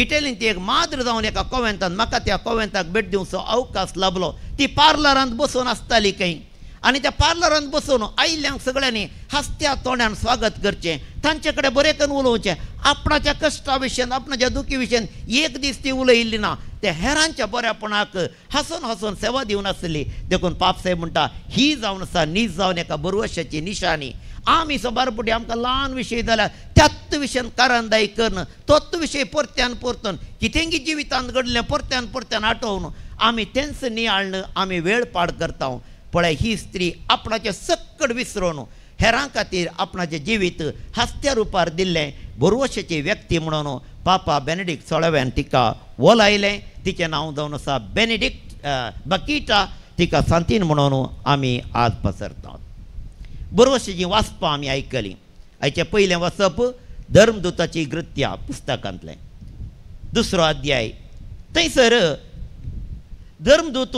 इटलीन ती एक माद्र जावन एका कॉवेंतान म्हाका त्या कॉवेंताक भेट दिवचो अवकाश लाभलो ती पार्लरांत बसून आसताली खंय आनी त्या पार्लरांत बसून आयिल्ल्यांक सगळ्यांनी हस्त्या तोंड्यान स्वागत करचें तांचे कडेन बरें करून उलोवचें आपणाच्या कश्टा विशयान आपणाच्या दुखी विशयान एक दीस ती उलयिल्ली ना ते हेरांच्या बऱ्यापणाक हसून हसून सेवा दिवन आसली देखून पापसाहेब म्हणटा ही जावन आसा नीज जावन एका बरवश्याची निशाणी आमी सबारपुटी आमकां ल्हान विशय जाल्यार त्याच विशयान कारणदायी करून तोच विशय परत्यान परतून कितेंगी जिवितांत घडलें परत्यान परत्यान आठोवन आमी तेंच नियाळन आमी वेळ पाड करता पळय ही स्त्री आपणाचें सक्कड विसरून हेरां खातीर आपणाचें जिवीत हास्या रुपार दिल्लें बरवशेची व्यक्ती म्हणून पापा बेनेडिक्ट 16व्यान तिका ओलायलें तिचें नांव जावन आसा बेनेडिक्ट बाकिटा तिका सांतीन म्हणून आमी आज पसरतात बरवशेची वाचपां आमी आयकलीं आयचें पयलें वचप धर्मदुताची कृत्या पुस्तकांतलें 2 अध्याय थंयसर धर्मदूत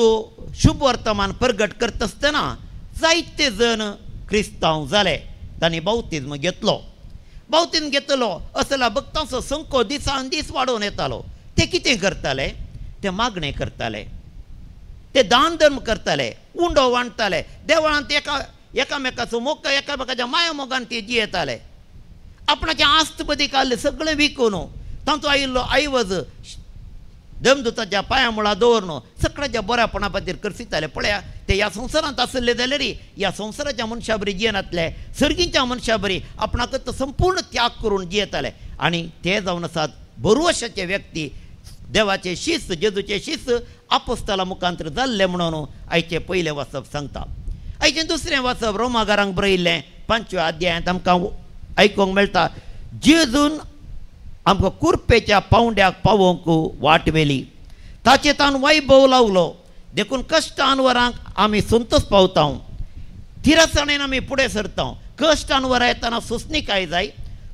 शुभ वर्तमान प्रगट करता आसतना जायते जण क्रिस्तांव जाले तांणी बावतिज्म घेतलो असला भक्तांचो संख्यो दिसान दीस वाडोवन येतालो ते कितें करताले ते मागणे करताले ते दान धर्म करताले उंडो वांडटाले देवळांत एकामेकाचो मोग एकामेकाच्या माया मोगान ते जियेताले आपणाचें आस्त बदी काडलें सगळें विकून तांचो आयिल्लो आयवज धर्मदुताच्या पांया मुळा दवरून सगळ्याच्या बऱ्यापणा खातीर करसिताले पळया ते ह्या संवसारांत आसले जाल्यार ह्या संवसाराच्या मनशा बरी जियेनातले सर्गीच्या मनशा बरी आपणाक संपूर्ण त्याग करून जियेताले आनी ते जावन आसात बरवशाचे व्यक्ती देवाचे शिस्त जेजूचे शिस्त आपोस्ताला मुखांतर जाल्ले म्हणून आयचे पयलें वचप सांगता आयचें दुसरें वचप रोमाकारांक बरयल्लें 5व्या अध्यायांत आमकां आयकूंक मेळटा जेजून आमकां कुरपेच्या पावंड्याक पावोवंक वाट वेली ताचे तान वैभव लावलो देखून कश्ट अनवरांक आमी संतोश पावता तिरासणेन आमी फुडें सरता कश्ट अनवरां येतना सोंसणीकाय जाय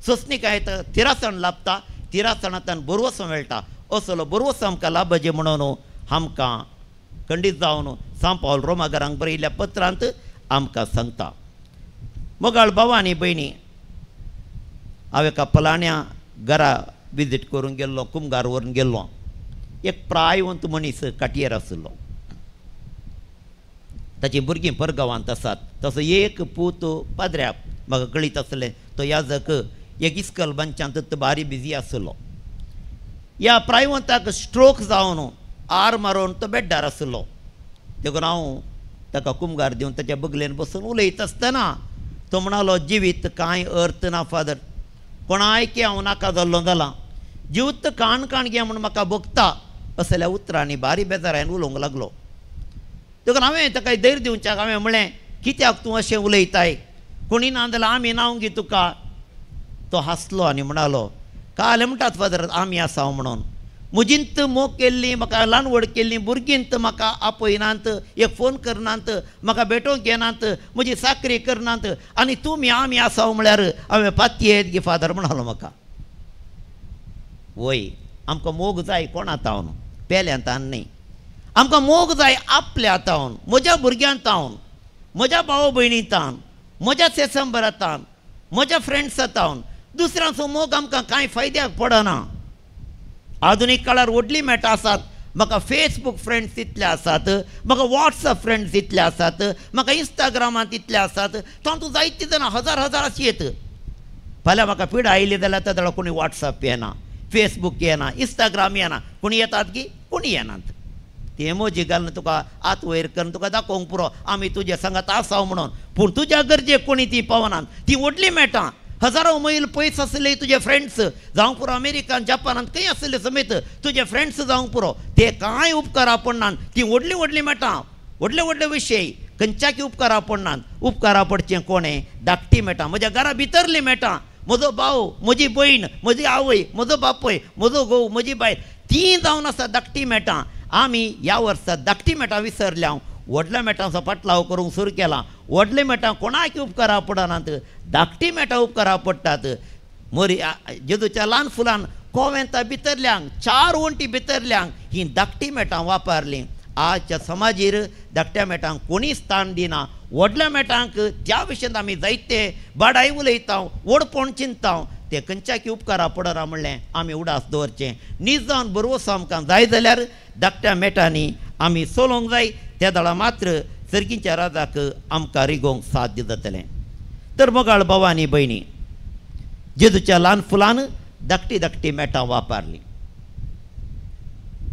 सोंसणीकाय तिरासण लाभता तिरासणांतल्यान बरवसो मेळटा असलो बरवसो आमकां लाभजे म्हणून आमकां खंडीत जावन सान पावल रोमाकारांक बरयल्ल्या पत्रांत आमकां सांगता मोगाळ भाव आनी भयणी हांव एका फलाण्या घरा विजीट करून गेल्लो कुमगार व्हरून गेल्लो एक प्रायवंत मनीस काटयेर आसलो ताची भुरगीं परगांवांत आसात तसो एक पूत पाद्र्याक म्हाका कळीत आसलें तो याजक एक इस्कल बंचांत बारी बिजी आसलो ह्या प्रायवंताक स्ट्रोक जावन आर मारून तो बेड्डार आसलो देखून हांव ताका कुमगार दिवन ताच्या बगलेन बसून उलयता आसतना तो म्हणालो जिवीत कांय अर्थ ना फादर कोणाय की हांव नाका जाल्लो जालां जिवीत काण काण घे म्हूण म्हाका भोगता असल्या उतरांनी बारी बेजारान उलोवंक लागलो. देखून हांवें ताका धैर्य दिवच्याक हांवें म्हळें कित्याक तूं अशें उलयताय, कोणी ना जाल्यार आमी नांव गी तुका. तो हांसलो आनी म्हणालो काल म्हणटात फादर आमी आसा म्हणून. म्हजींत मोग केल्ली, म्हाका ल्हान व्हड केल्ली भुरगींत म्हाका आपयनात, एक फोन करनात, म्हाका भेटोवंक येनात, म्हजी साकरी करनात, आनी तुमी आमी आसा म्हळ्यार हांवें पातये येत गे फादर म्हणालो म्हाका. वय आमकां मोग जाय कोण आतावन पेल्यांत आनी न्ही. आमकां मोग जाय आपल्या आतावन, म्हज्या भुरग्यांत हांव, म्हज्या भाव भयणींतान, म्हज्या सेसंबरांतान, म्हज्या फ्रेंड्सांतावन. दुसऱ्यांचो मोग आमकां कांय फायद्याक पडना. आधुनीक काळार व्हडली मेळटा आसात. म्हाका फेसबूक फ्रेंड्स इतले आसात, म्हाका वॉट्सअप फ्रेंड्स इतले आसात, म्हाका इंस्टाग्रामांत इतले आसात. तातूंत जायती जाणां हजार अशी येत. फाल्यां म्हाका पिडा आयली जाल्यार त्या कोणी वॉट्सअप येना, फेसबूक येना, इंस्टाग्राम येना, कोणी येतात की कोणी येनात. ती एमोजी घालून तुका आत वयर करून तुका दाखोवंक पुरो आमी तुजे सांगात आसा म्हणून. पूण तुज्या गरजेक कोणी ती पावनात. ती व्हडली मेळटा. हजारो मैल पयस आसले तुजे फ्रेंड्स जावंक पुरो अमेरिकान जापानांत खंय आसले समेत तुजे फ्रेंड्स जावंक पुरो ते कांय उपकारा पडनात. ती व्हडली मेळटा. व्हडले विशय खंयच्याकी उपकारा पडनात. उपकारा पडचें कोणें धाकटी मेळटा. म्हज्या घरा भितरली मेळटा. म्हजो भाव, म्हजी भयण, म्हजी आवय, म्हजो बापय, म्हजो घोव, म्हजी बायल ती जावन आसा धाकटी मेळटा. आमी ह्या वर्सा धाकटी मेळटा विसरल्या. व्हडल्या मेटांचो पाटलाव करूंक सुरू केला. व्हडले मेटां कोणाक उपकारा पडनात, धाकटी मेटां उपकारा पडटात. मरी जेजूच्या ल्हान फुलान कोवेंतां भितरल्यांक 4 वण्टी भितरल्यांक ही धाकटी मेटां वापरलीं. आजच्या समाजीर धाकट्या मेटांक कोणी स्थान दिना. व्हडल्या मेटांक त्या विशयान आमी जायते बाडाय उलयता, व्हडपण चिंता. ते खंयच्याकी उपकारा पडना म्हणलें आमी उडास दवरचें. न्हीद जावन बरोवसो आमकां जाय जाल्यार धाकट्या मेटांनी आमी चलोवंक जाय. त्या दळा मात्र सर्गीच्या राजाक आमकां रिगोवंक साध्य जातलें. तर मोगाळ भावानी भयणी, जेजूच्या ल्हान फुलान धाकटी मेटां वापरलीं.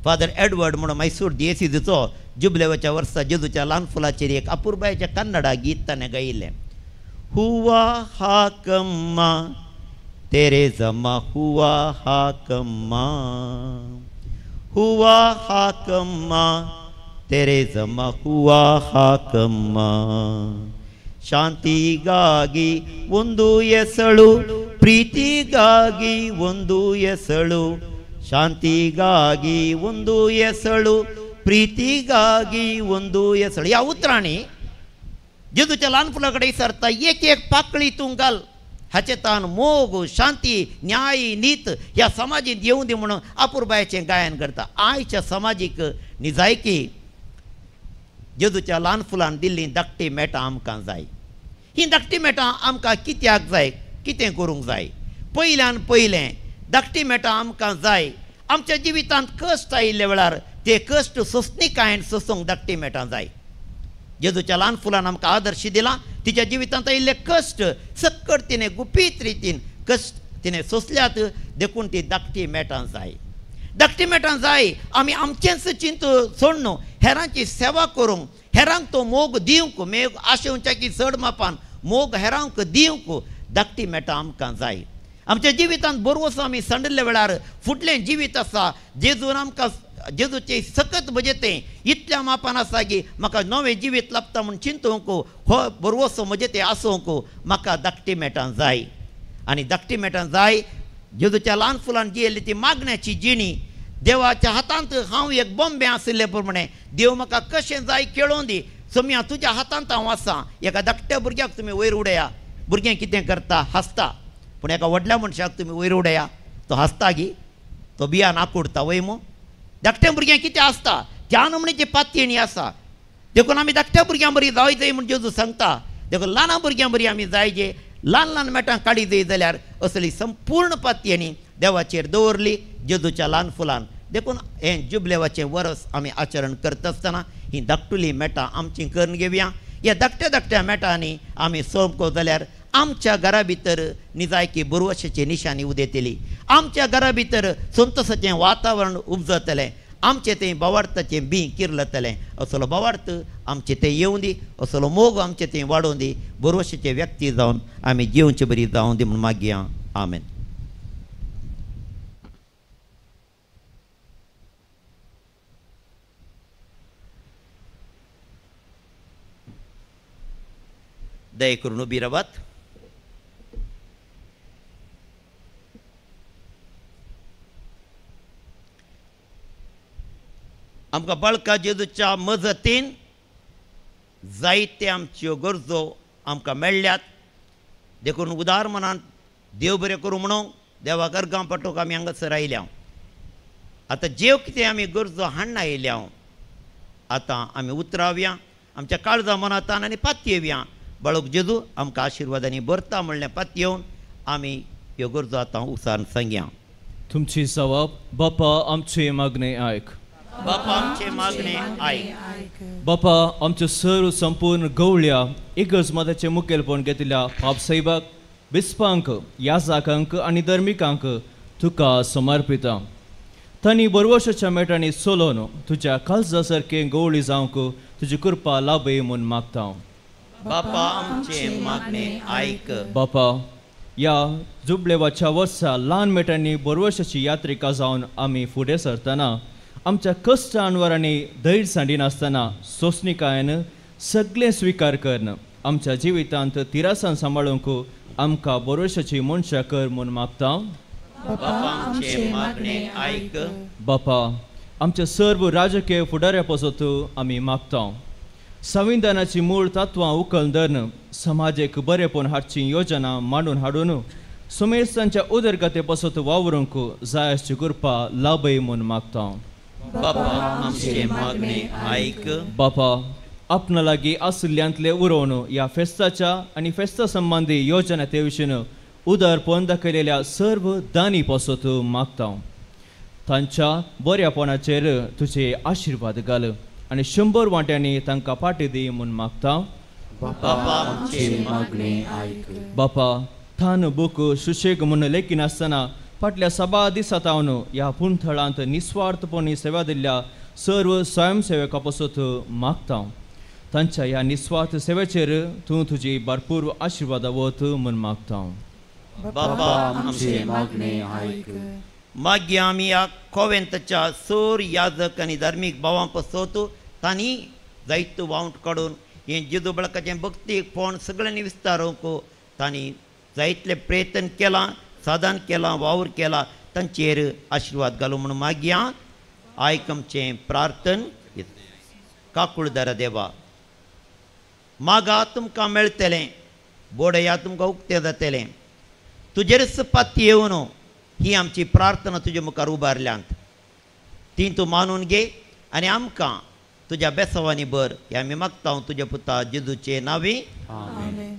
फादर एडवर्ड म्हणून मैसूर दियेसीचो जुबलेवाच्या वर्सा जेजूच्या ल्हान फुलाचेर एक अपुर्बायेचें कन्नडा गीत ताणें गायिल्लें. हुवा हाकम्मा तेरे जमा हुवा हाकम्मा, हुवा हाकम्मा तेरे जमा हुवा हाकम्मा. ಶಾಂತಿಗಾಗಿ ಒಂದು ಎಸಳು, ಪ್ರೀತಿಗಾಗಿ ಒಂದು ಎಸಳು, ಶಾಂತಿಗಾಗಿ ಒಂದು ಎಸಳು, प्रीतीಗಾಗಿ ಒಂದು ಎಸಳು. या उतराणी जेजूच्या ल्हान फुलाकडे सरता एक पाकळीतून घाल. हाचेतान मोग, शांती, न्याय, नीत ह्या समाजीत येवं दी म्हणून अपुर्बायेचें गायन करता. आयच्या समाजीक निजायकी जेजूच्या ल्हान फुलान दिल्ली धाकटी मेटां आमकां जाय. ही धाकटी मेटां आमकां कित्याक जाय, कितें करूंक जाय. पयल्यान पयलें धाकटी मेटां आमकां जाय. आमच्या जिवितांत कश्ट आयिल्ले वेळार ते कश्ट सोंसणीकायेन सोंसूंक धाकटी मेटां जाय. जेजूच्या ल्हान फुलान आमकां आदर्श दिला. तिच्या जिवितांत आयिल्ले कश्ट सक्कट तिणें गुपीत रितीन कश्ट तिणें सोंसल्यात. देखून ती धाकटी मेटां जाय. धाकटी मेटां जाय. आमी आमचेंच चिंत सोडून हेरांची सेवा करूंक, हेरांक तो मोग दिवंक, मेग आशेवच्या की चड मापान मोग हेरांक दिवंक धाकटी मेटां आमकां जाय. आमच्या जिवितांत बरोवसो आमी संडिल्ल्या वेळार फुडलें जिवीत आसा जेजून आमकां जेजूचें सकत बजेतें इतल्या मापान आसा की म्हाका नवें जिवीत लाभता म्हूण चिंतूंक हो बरोवसो म्हजें तें आसूंक म्हाका धाकटी मेटां जाय. आनी धाकटी मेटां जाय. जेजूच्या ल्हान फुलान जियेल्ली ती मागण्याची जिणी. देवाच्या हातांत हांव एक बॉम्बे आशिल्ले प्रमाणे देव म्हाका कशें जाय केळोवन दी. समया तुज्या हातांत हांव आसा. एका धाकट्या भुरग्याक तुमी वयर उडया, भुरगें कितें करता, हांसता. पूण एका व्हडल्या मनशाक तुमी वयर उडया, तो हांसता गी, तो बियान आकुडता वय मो. धाकट्या भुरग्यां कितें आसता, त्या नमणेची पातयेणी आसा. देखून आमी धाकट्या भुरग्यां बरी जाय जाय म्हूण जेजू सांगता. देखून ल्हाना भुरग्यां बरी आमी जाय जे ल्हान मेटां काडी जाय जाल्यार असली संपूर्ण पातयेणी देवाचेर दवरली जेजूच्या ल्हान फुलान. देखून हें जुबलेवाचें वरस आमी आचरण करता आसतना ही धाकटुली मेटां आमची करून घेवया. ह्या धाकट्या मेटांनी आमी सोमको जाल्यार आमच्या घरा भितर निजायकी बरोवशेची निशाणी उदेतली. आमच्या घरा भितर संतोशाचें वातावरण उपजतलें. आमचें तें बावार्थाचें बी किरलतलें. असलो बावार्थ आमचें तें येवं दी. असलो मोग आमचें तें वाडोवन दी. बरोवशेचे व्यक्ती जावन आमी जिवची बरी जावं दी म्हूण मागया. आमेन. दया करून उबी रावात. आमकां बाळका जेजूच्या मजतीन जायते आमच्यो गरजो आमकां मेळ्ळ्यात. देखून उदार मनान देव बरें करूं म्हणून देवा गर्गां पटोवंक आमी हांगासर आयल्या. आतां जेव कितें आमी गरजो हाडून आयल्या, आतां आमी उतरावया आमच्या काळजा मनांतल्यान आनी पातयेवया. बाळूक जेजू आमकां आशिर्वादांनी भरता म्हणलें पातयेवन आमी ह्यो गरजो आतां उसारून सांगया. तुमची जबाब बापा आमचे मागणे आयक. बापा आमचे मागणे आयक. बापा आमचे सर्व संपूर्ण गवळ्या इगर्ज मताचे मुखेलपण घेतिल्ल्या पापसाहेबाक, बिस्पांक, याजाकांक आनी धर्मिकांक तुका समर्पिता. तांणी बरवर्षाच्या मेटांनी चलोवन तुज्या काळजा सारके गवळी जावंक तुजी कृपा लाभय म्हूण मागता. बापा आमचे मागणे आयक. बापा ह्या जुबलेवाच्या वर्सा ल्हान मेटांनी बरवर्षाची यात्रिका जावन आमी फुडें सरतना आमच्या कश्ट अनवरांनी धैर्य सांडिनासतना सोंसणिकायेन सगळें स्विकार करन आमच्या जिवितांत तिरासान सांबाळूंक आमकां बरवर्षाची मनशां कर म्हूण मागता. बापा आमचे मागणे आयक. बापा आमच्या सर्व राजकीय फुडाऱ्या पासत आमी मागता. संविधानाची मूळ तत्वां उखल धरून समाजीक बरेपण हाडची योजना मांडून हाडून सुमेस्तांच्या उदरगते पासत वावरूंक जाय अशी कृपा लाभय म्हूण मागता. बापा आमचे मागणे आयक. बापा आपणा लागीं आसल्ल्यांतले उरोवन ह्या फेस्ताच्या आनी फेस्ता संबंधी योजने विशीं उदारपण दाखयलेल्या सर्व दानी पासत मागता. तांच्या बऱ्यापणाचेर तुजे आशिर्वाद घाल आनी 100 वांट्यांनी तांकां पाटी दी म्हूण मागता. बापा आमचे मागणे आयक. बापा थान बूक सुशेग म्हूण लेखी नासतना फाटल्या सभा दिसांतावन ह्या पुणथळांत निस्वार्थपणी सेवा दिल्ल्या सर्व स्वयंसेवकां पासत मागता. तांच्या ह्या निस्वार्थ सेवेचेर तूं तुजी भरपूर आशिर्वाद वत म्हूण मागता. बापा आमचे मागणे आयक. मागीर आमी ह्या कोवेंतच्या सोर याजक आनी धार्मीक भावां पासत तांणी जायतो वावंट काडून हे जेजू बाळकाचें भक्तीक पण सगळ्यांनी विस्तारूंक तांणी जायतले प्रयत्न केला, साधन केलां, वावर केला. तांचेर आशिर्वाद घालूं म्हणून मागया. आयक आमचें प्रार्थन. काकुळदारा देवा, मागा तुमकां मेळटलें, बोडया तुमकां उक्तें जातलें. तुजेरच पाती येवन ही आमची प्रार्थना तुजे मुखार उबारल्यांत. ती तूं मानून घे आनी आमकां तुज्या बेसांवांनी भर. हें आमी मागता तुज्या पुता जेजूचे नांवी. आमेन.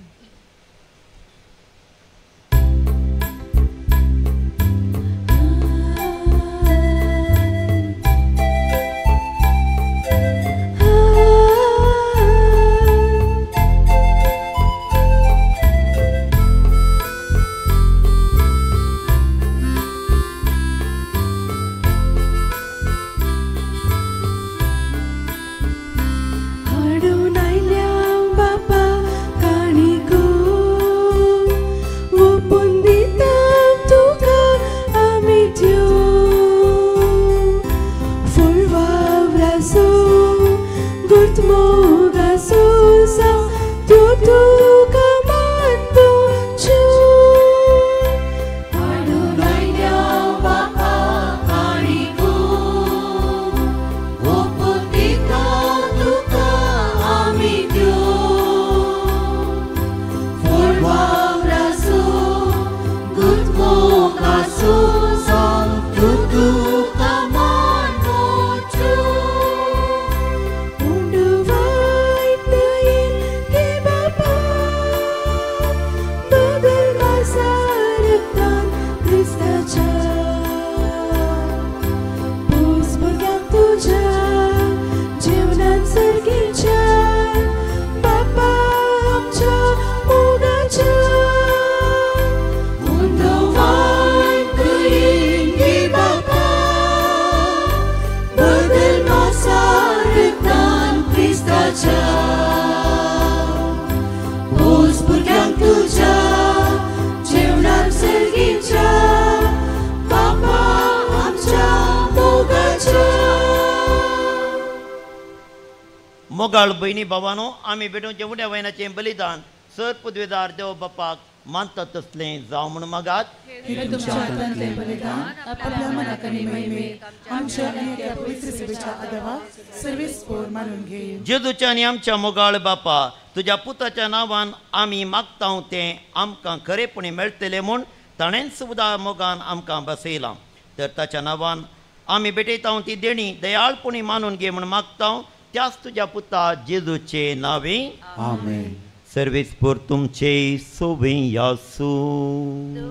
मोगाळ बहिणी भावानो, आमी भेटोवचे उड्या वयनाचें बलिदान सर पदवीदार देव बापाक मानता तसले जावं म्हण मागात. हे तुमच्या हातांतले बलिदान आपल्या मनाकनी महिमेक आमच्या आनी त्या पवित्र सेवेच्या आदराक सर्वेस्पोर मानून घे. जेजूच्या आनी आमच्या मोगाळ बापा, तुज्या पुताच्या नांवान आमी मागता तें आमकां खरेपणी मेळटलें म्हूण ताणें सुद्दां मोगान आमकां बसयलां. तर ताच्या नांवान आमी भेटयता ती देणी दयाळपणी मानून घे म्हूण मागता, त्याच तुज्या पुता जेजूचे नांवे. आमेन. सर्वेस्पोर तुमचे सोबे यासू,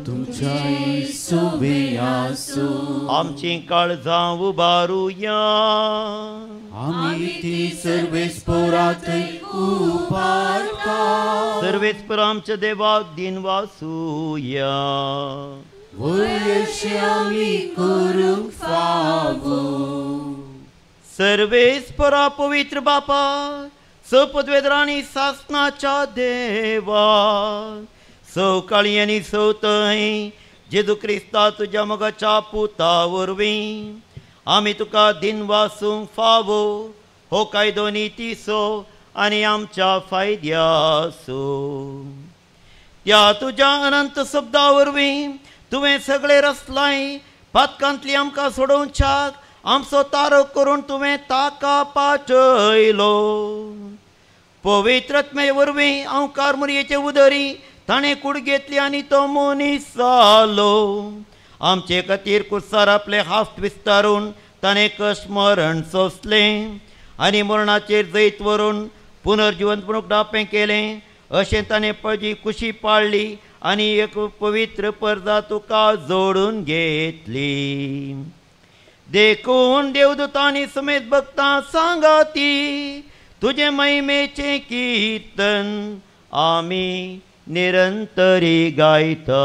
तुमच्या सोबे आसू. आमची काळजां उबारुया, आमी ती सर्वेस्पोरात उबारता. सर्वेस्पोर आमच्या देवाक दिन वासूया. वयशे आमी करूंक फावो. सर्वेस्परा पवित्र बापा, सपदवेदरांनी सासनाच्या देवा, सवकाळी आनी सवतय जेजू क्रिस्ता तुज्या मोगाच्या पुता वरवीं आमी तुका दिन वासूंक फावो. हो कायदो नितीसो आनी आमच्या फायद्यासो. त्या तुज्या अनंत शब्दा वरवीं तुवें सगळे रचलाय. पातकांतली आमकां सोडोवच्याक आमचो तारो करून तुवें ताका पाठयलो. पवित्रत्मे वरवीं हांव कारमुरयेचे उदरी ताणें कूड घेतली आनी तो मनीस जालो. आमचे खातीर कुसार आपले हात विस्तारून ताणें कश्ट मरण सोंसलें आनी मरणाचेर जैत व्हरून पुनर्जिवंत डापें केलें. अशें ताणें पजी कुशी पाळली आनी एक पवित्र परदा तुका जोडून घेतली. देखून देवदूतांनी समेत भक्तां सांगाती तुजे महिमेचे कीर्तन आमी निरंतरी गायता.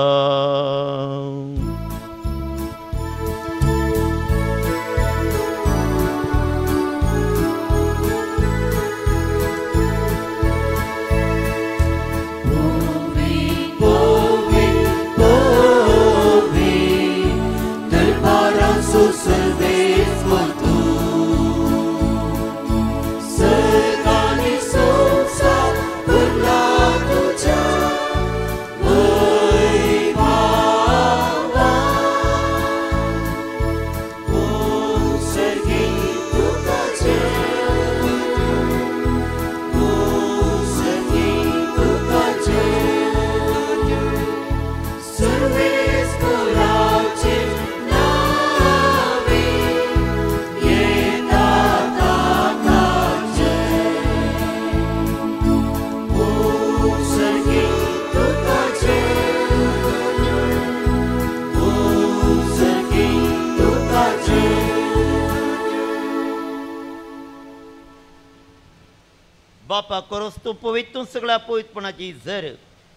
बापा करोस तूं पवित्र सगळ्या पवित्रपणाची झर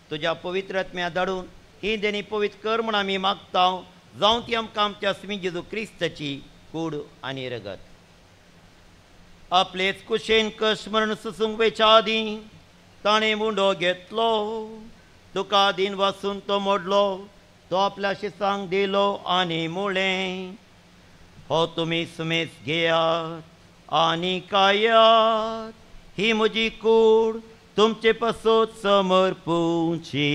तुज्या पवित्र आत्म्या धाडून ही देणी पवित्र कर म्हूण आमी मागता. जावं ती आमकां आमच्या स्वामी जेजू क्रिस्ताची कूड आनी रगत. आपलेच कुशेन कश्ट मरण सुसूंक वेच्या आदीं ताणें मुंडो घेतलो. तुका दिन वाचून तो मोडलो. तो आपल्या शिसांक दिलो आनी मुळें, हो तुमी सुमेस घेयात आनी खायात. ही म्हजी कूड तुमचे पासत समर्पूची.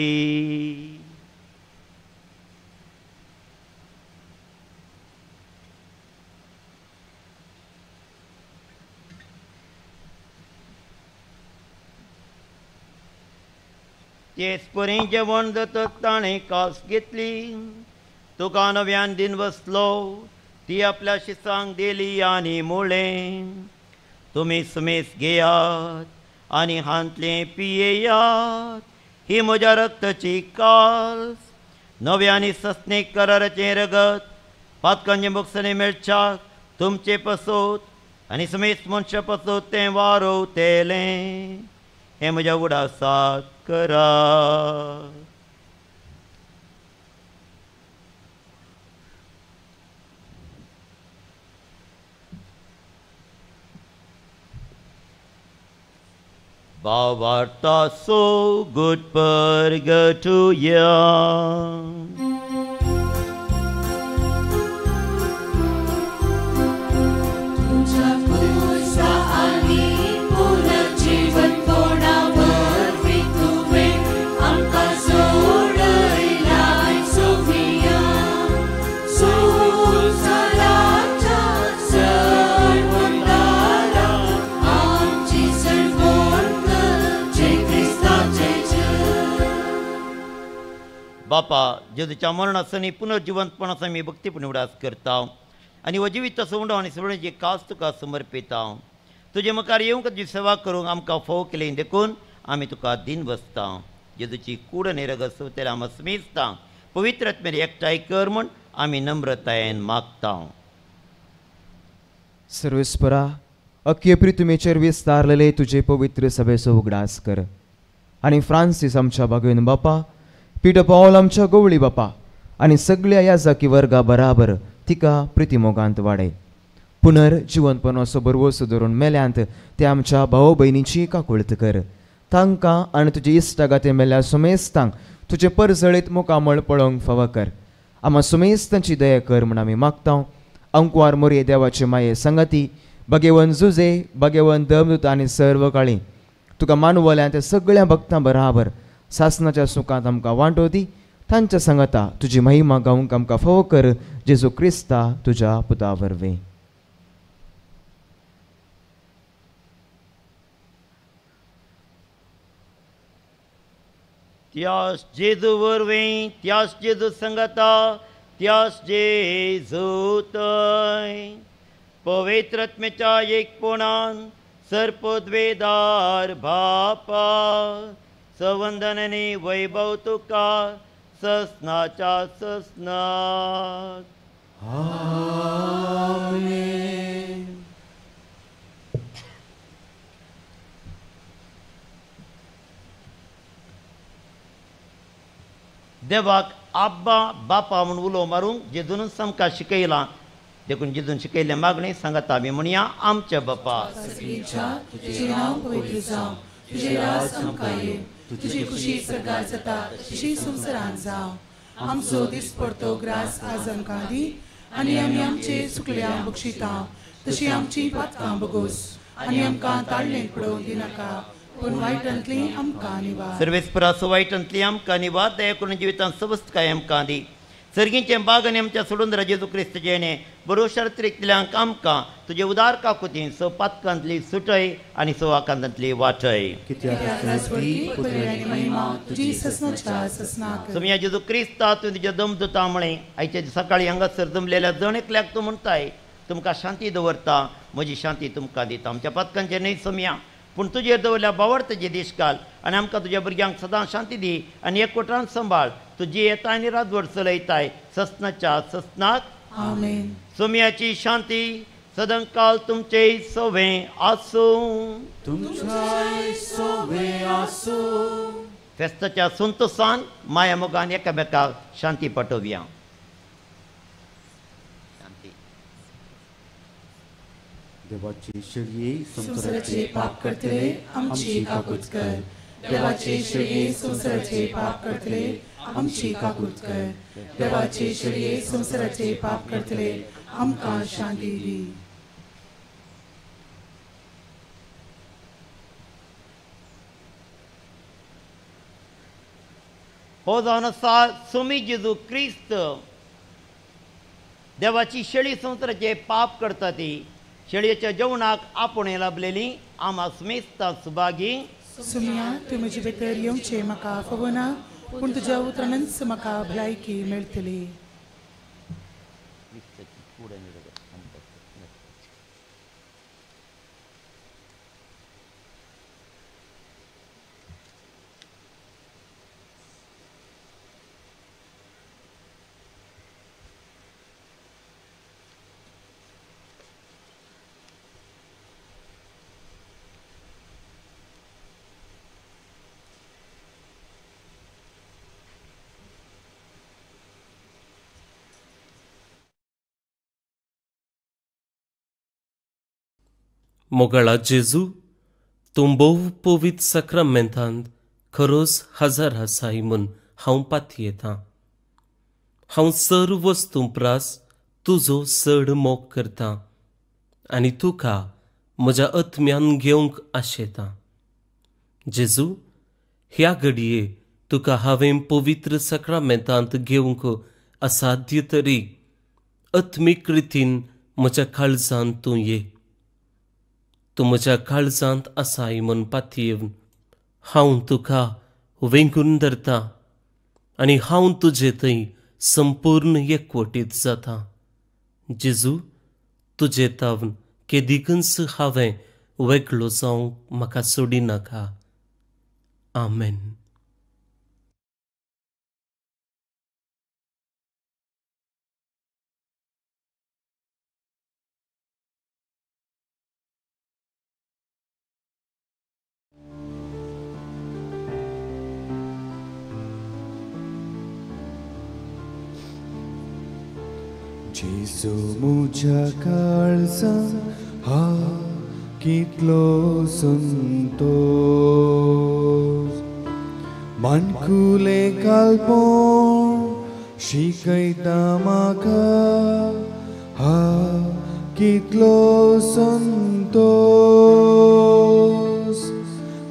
तेच परी जेवण जातत ताणें कास घेतली. तुका नव्यान दिन बसलो. ती आपल्या शिसांक दिली आनी मुळें, तुमी सुमेस घेयात आनी हांतलें पियेयात. ही म्हज्या रक्ताची कास, नव्या आनी सस्नेक कराराचें रगत. पातकांचे मोक्षाने मेळच्याक तुमचे पासत आनी सुमेस मनशा पासत तें वारोवतेलें. हें म्हज्या उडासाक करा. Bavarta so good purgatoria. तुझ्या पुरुषा आणि पुनर्जीवन कोणावर तुवे बापा जेजूच्या मरणासनी पुनर्जिवंतपणाचा मी भक्तीपणे उडास करता आनी हो जिवीत सोंडो आनी सोडण्याची कास तुका समर्पिता तुजे मुखार येवंक तुजी सेवा करूंक आमकां फोव केलें देखून आमी तुका दिन बसता जेजूची कूड आनी रगत सवतेला आमी स्मेजता पवित्र आत्मेर एकठांय कर म्हूण आमी नम्रतायेन मागता सर्वेस्परा अख्खे पृथ्वीचेर विस्तारलेले तुजे पवित्र सभेचो उगडास कर आनी फ्रांसीस आमच्या भगवन बापा पीटर पॉल आमच्या गवळी बापा आनी सगळ्या याजकी वर्गा बराबर तिका प्रितिमोगांत वाडय पुनर्जिवंतपणाचो बरवो सुदरून मेल्यांत ते आमच्या भाव भयणीची काकुळत कर तांकां आनी तुजे इश्टागाते मेल्या सुमेस्तांक तुजे परजळीत मुखामळ पळोवंक फाव कर आम्हा सुमेस्तांची दया कर म्हूण आमी मागता अंकुवार मोरये देवाचे माये संगती भगेवन जुजे भगेवन दमदूत आनी सर्व काळी तुका मानवल्या त्या सगळ्या भक्तां बराबर सासनाच्या सुखांत आमकां वांटो दी तांच्या सांगता तुजी महिमा गावंक आमकां फाव कर जेजू क्रिस्ता तुज्या पुता वरवीं त्यास जेजू वरवीं त्यास जेजू संगता त्यास जेजू थंय पवित्र आत्मेच्या एकपणान सर्पद्वेदार बापा संवंदनांनी वैभव तुका ससनाच्या ससनात आमेन. देवाक आब्बा बापा म्हणून उलो मारूंक जेजून आमकां शिकयलां देखून जेजून शिकयल्ले मागणी सांगता आमी म्हणया आमचे बापा तुझे नाव पवित्र जावं तुझे राज आमकां ये तुझी खुशी सरकार जाता तशी संवसारांत जावं आमचो दीस पडतो ग्रास आज आमकां दी आनी आमी आमचे सुकल्यांक बक्षिता तशी आमची पातकां बगोस आनी आमकां ताळणेक पडोवंक दिनाका पूण वायटांतली आमकां निवार सर्वेस्पराचो वायटांतली आमकां निवार दया करून जिवितांत सबस्त काय आमकां दी सर्गींचे बाग आनी आमच्या सोडून जेजू क्रिस्त जेणे बरो शर्त्रिकल्यांक आमकां तुजे उदार काकुती स पातकांतली सुटय आनी स आकांतांतली वाटय सोमया जेजू क्रिस्ता तुवें तुज्या दमदुता म्हळें आयच्या सकाळी हांगासर जमलेल्या जण एकल्याक तूं म्हणटाय तुमकां शांती दवरता म्हजी शांती तुमकां दिता आमच्या पातकांचे न्हय सोमया पूण तुजेर दवरल्या बावरतेचे दीस घाल आनी आमकां तुज्या भुरग्यांक सदां शांती दी आनी एकवटान सांबाळ तुजी येता आनी राजवट चलयताय ससनाच्या ससनाक आमेन. सोमयाची शांती सदांकाल तुमचे सोवे आसूं फेस्ताच्या संतोषान माया मोगान एकामेकाक शांती पाठोवया. देवाची शर्ये संसाराचे पाप करतले आमची काकूट कर देवाचे शर्ये संसाराचे पाप करतले आमची काकूट कर देवाचे शर्ये संसाराचे पाप करतले आमकां शांती दी. हो जावन आसा सोमी जेजू क्रिस्त देवाची शेळी संसाराचे पाप करता ती शेळयेच्या जेवणाक आपुणे लाभलेली आम अस्मेस्ता सुभागी सुमया तूं म्हजे भितर येवचें म्हाका फवना पूण तुज्या उतरांच म्हाका भलायकी मेळटली. मोगळा जेजू तूं भोव पवित्र सक्रामेंतांत खरोच हजर आसाय म्हूण हांव पातयेतां. हांव सर्व वस्तू प्रास तुजो चड मोग करतां आनी तुका म्हज्या आत्म्यान घेवंक आशेतां. जेजू ह्या घडये तुका हांवें पवित्र सक्रामेंतांत घेवंक असाध्य तरी आत्मीक रितीन म्हज्या काळजांत तूं ये. तूं म्हज्या काळजांत आसाय म्हूण पातयेवन हांव तुका वेंगून धरतां आनी हांव तुजे थंय संपूर्ण एकवटीत जाता. जेजू, तुजे तावन केदिकच हांवें वेगळो जावंक म्हाका सोडिनाका. आमेन. जेजू मुझ्या काळजा हा कितलो संतोष, मानकुले कालपण शिकयता म्हाका हा कितलो संतोष.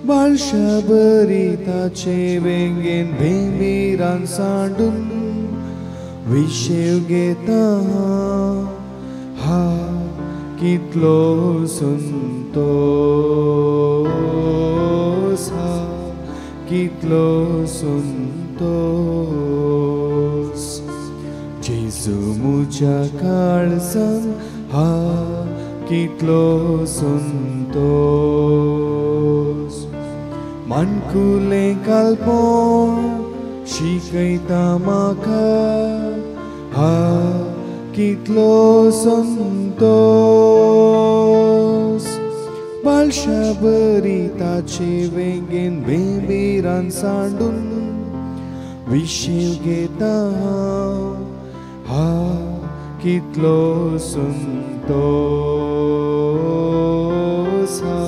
बाळशा बरी ताचे वेंगेन भेंबीरान सांडून विशेव घेता हा कितलो संतोष, हा कितलो संतोष. जेजू मुझ्या काळजान हा कितलो संतोष, मानकुले कालपण शिकयता म्हाका हा कितलो संतोष. बाळशा बरी ताचे वेंगेन भेंबीरान सांडून विशेव घेता हा कितलो संतोष, हा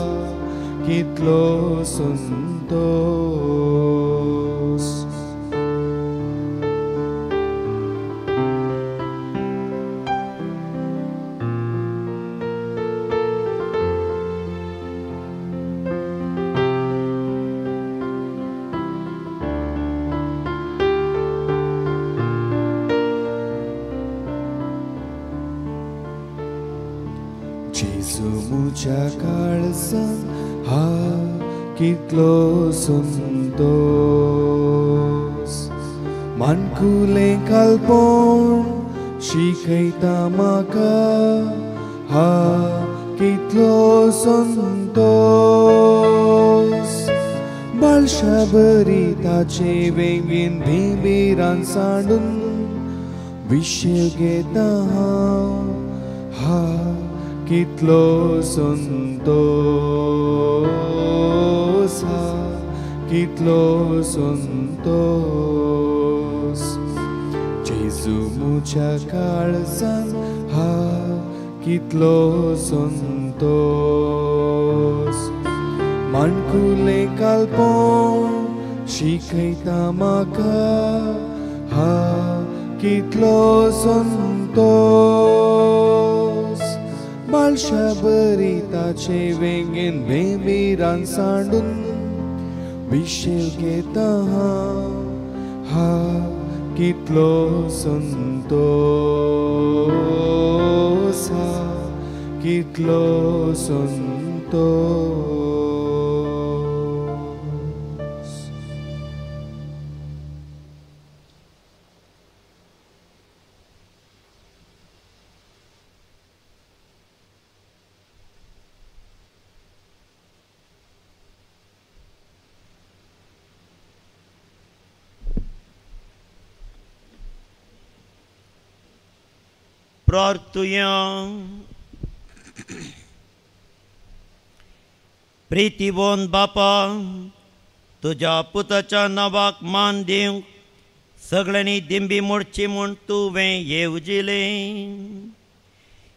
कितलो संतोष. जेजू मुझ्या काळजान हा कितलो संतोष, मानकुले कालपण शिकयता म्हाका हा कितलो संतोष. बाळशा बरी ताचे वेंगेन भेंबीरान सांडून विशेव घेता हा कितलो संतोष, हा कितलो संतोष. जेजू मुझ्या काळजान हा कितलो संतोष, मानकुले कालपण शिकयता म्हाका हा कितलो संतोष. बाळशा बरी ताचे वेंगेन भेंबीरान सांडून विशेव घेता हा कितलो संतोष, हा कितलो संतोष. प्रार्थुया. प्रितीवोन बापा, तुझ्या पुताच्या नावाक मान दिवंक सगळ्यांनी दिंबी मोडची म्हूण तुवें येवजिलें.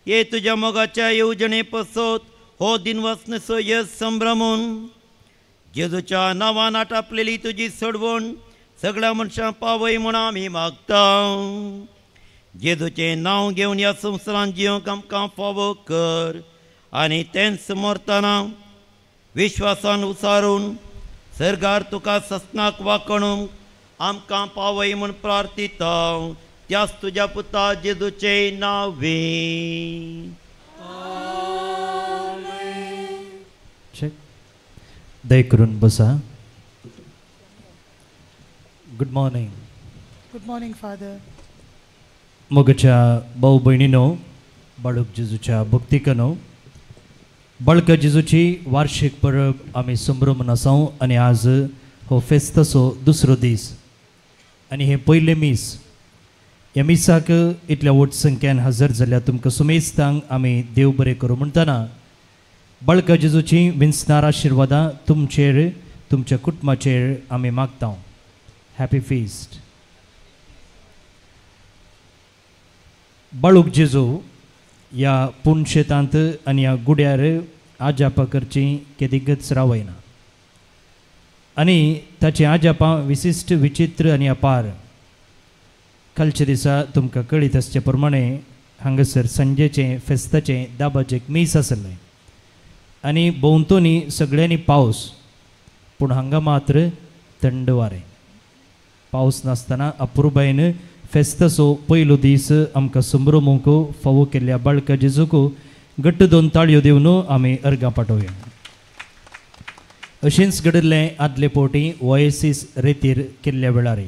हे तुझ्या मोगाच्या येवजणे पसत हो दिनवसनसो यस संभ्रमून जेजूच्या नांवान आटापलेली तुजी सोडवण सगळ्या मनशां पावय म्हूण आमी मागता. जेजूचें नांव घेवन ह्या संवसारांत जियोंक आमकां फावो कर आनी तेंच मरतना विश्वासान उसारून सर्गार तुका सस्नाक वाकणूंक आमकां पावय म्हूण प्रार्थिता. त्याच तुज्या पुता जेजूचे नांवे. दय करून बसा. Good morning. Good morning, Father. मोगच्या भाऊ बहिणीनो, बाळक जेजूच्या भक्तिकानो, बाळक जेजूची वार्षिक परब आम्ही संभ्रमून आसाव आणि आज हो फेस्ताचो दुसरो दीस आणि हे पयले मीस. ह्या मिसाक इतल्या व्हड संख्यान हजर जाल्यार तुमकां सुमेस्तांक आमी देव बरें करूं म्हणटना बाळक जेजूची विंचणार आशिर्वादां तुमचेर तुमच्या कुटुंबाचेर आमी मागता. Happy fist. बाळूक जेजू ह्या पुणशेतांत आनी ह्या गुड्यार आजापां करची केदीगच रावयना आनी ताची आजापां विशिश्ट विचित्र आनी अपार. कालच्या दिसा तुमकां कळीत आसचे प्रमाणे हांगासर संजेचें फेस्ताचें दाबाचें मीस आसलें आनी भोंवतणी सगळ्यांनी पावस, पूण हांगा मात्र थंड वारें. पावस नासतना अपुर्बायेन फेस्ताचो पयलो दीस आमकां संभ्रमूंक फावो केल्ल्या बाळका जेजूक घट्ट 2 ताळयो दिवन आमी अर्गां पाठोवया. अशेंच घडिल्लें आदले फावटी ओएसीस रेतीर केल्ल्या वेळार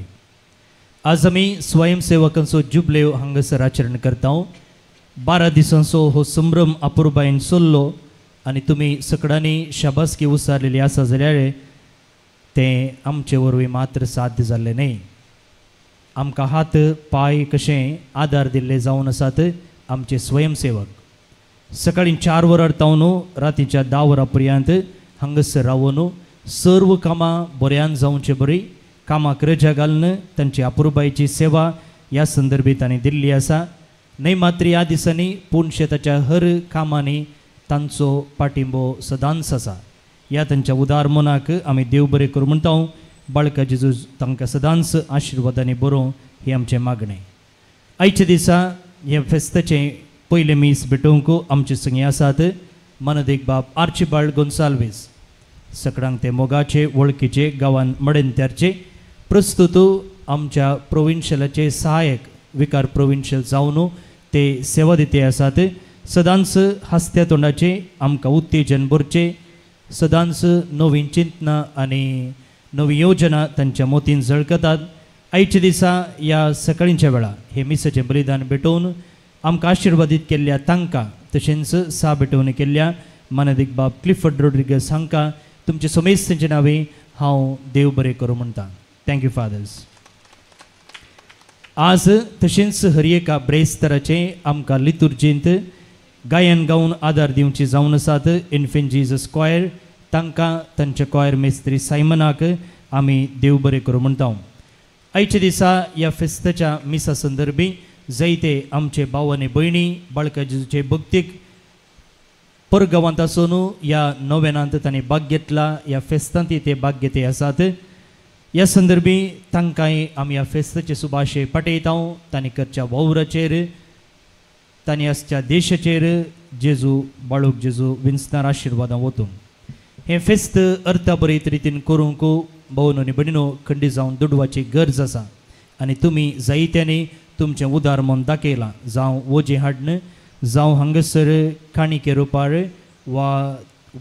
आज आमी स्वयंसेवकांचो जुबलेव हांगासर आचरण करता. 12 दिसांचो हो संभ्रम अपुर्बायेन चल्लो आनी तुमी सकडांनी शाबासकी उसारलेली आसा जाल्यार तें आमचे वरवीं मात्र साध्य जाल्लें न्ही. आमकां हात पाय कशें आदार दिल्ले जावन आसात आमचे स्वयंसेवक. सकाळीं 4 वरां तावन रातीच्या 10 वरां पर्यंत हांगासर रावन सर्व कामां बऱ्यान जावचे बरी कामाक रजा घालून तांची अपुर्बायेची सेवा ह्या संदर्भी तांणी दिल्ली आसा. न्हय मात्र ह्या दिसांनी पुणशेताच्या हर कामांनी तांचो पाठिंबो सदांच आसा. ह्या तांच्या उदार मनाक आमी देव बरें करूं म्हणटा. बाळका जेजू तांकां सदांच आशिर्वादांनी बरों हें आमचें मागणें. आयच्या दिसा हे फेस्ताचें पयलें मीस भेटोवंक आमचे संगी आसात मनदेक बाब आर्चिबाल्ड गोन्साल्वीस. सकडांक ते मोगाचे वळखीचे गांवांत मडेंत्यारचे प्रस्तुत आमच्या प्रोविन्शियलाचे सहायक विकार प्रोविन्शियल जावन ते सेवा दिते आसात. सदांच हास्त्या तोंडाचे आमकां उत्तेजन भरचे, सदांच नवीन चिंतनां आनी नवी योजना तांच्या मोतीन झळकतात. आयच्या दिसा ह्या सकाळींच्या वेळा हे मिसाचें बलिदान भेटोवन आमकां आशिर्वादीत केल्ल्या तांकां तशेंच भेटोवन केल्ल्या मनदिक बाब क्लिफर्ड रोड्रिगस हांकां तुमचे समेस्तांचे नांवे हांव देव बरें करूं म्हणटा. Thank you fathers. आज तशेंच हर एका ब्रेस्तराचें आमकां लितुर्जींत गायन गावन आदार दिवची जावन आसात इन्फेंट जीजस क्वायर. तांकां तांच्या क्वायर मेस्त्री सायमनाक आमी देव बरें करूं म्हणटा. आयच्या दिसा ह्या फेस्ताच्या मिसा संदर्भी जायते आमचे भाव आनी भयणी बाळका जेजूचे भक्तीक परगांवांत आसून ह्या नोवेनांत तांणी भाग घेतला. ह्या फेस्तांत ते भाग घेते आसात. ह्या संदर्भी तांकांय आमी ह्या फेस्ताचे सुभाशे पाठयता. तांणी करच्या वावराचेर तांणी आसच्या देशाचेर जेजू बाळूक जेजू विंचणार आशिर्वादां वतून हें फेस्त अर्थाबरीत रितीन करूंक भोवन आनी भयणीनो खंडी जावन दुडवाची गरज आसा. आनी तुमी जायत्यांनी तुमचें उदार मन दाखयलां, जावं वोजें हाडन, जावं हांगासर काणिके रुपार वा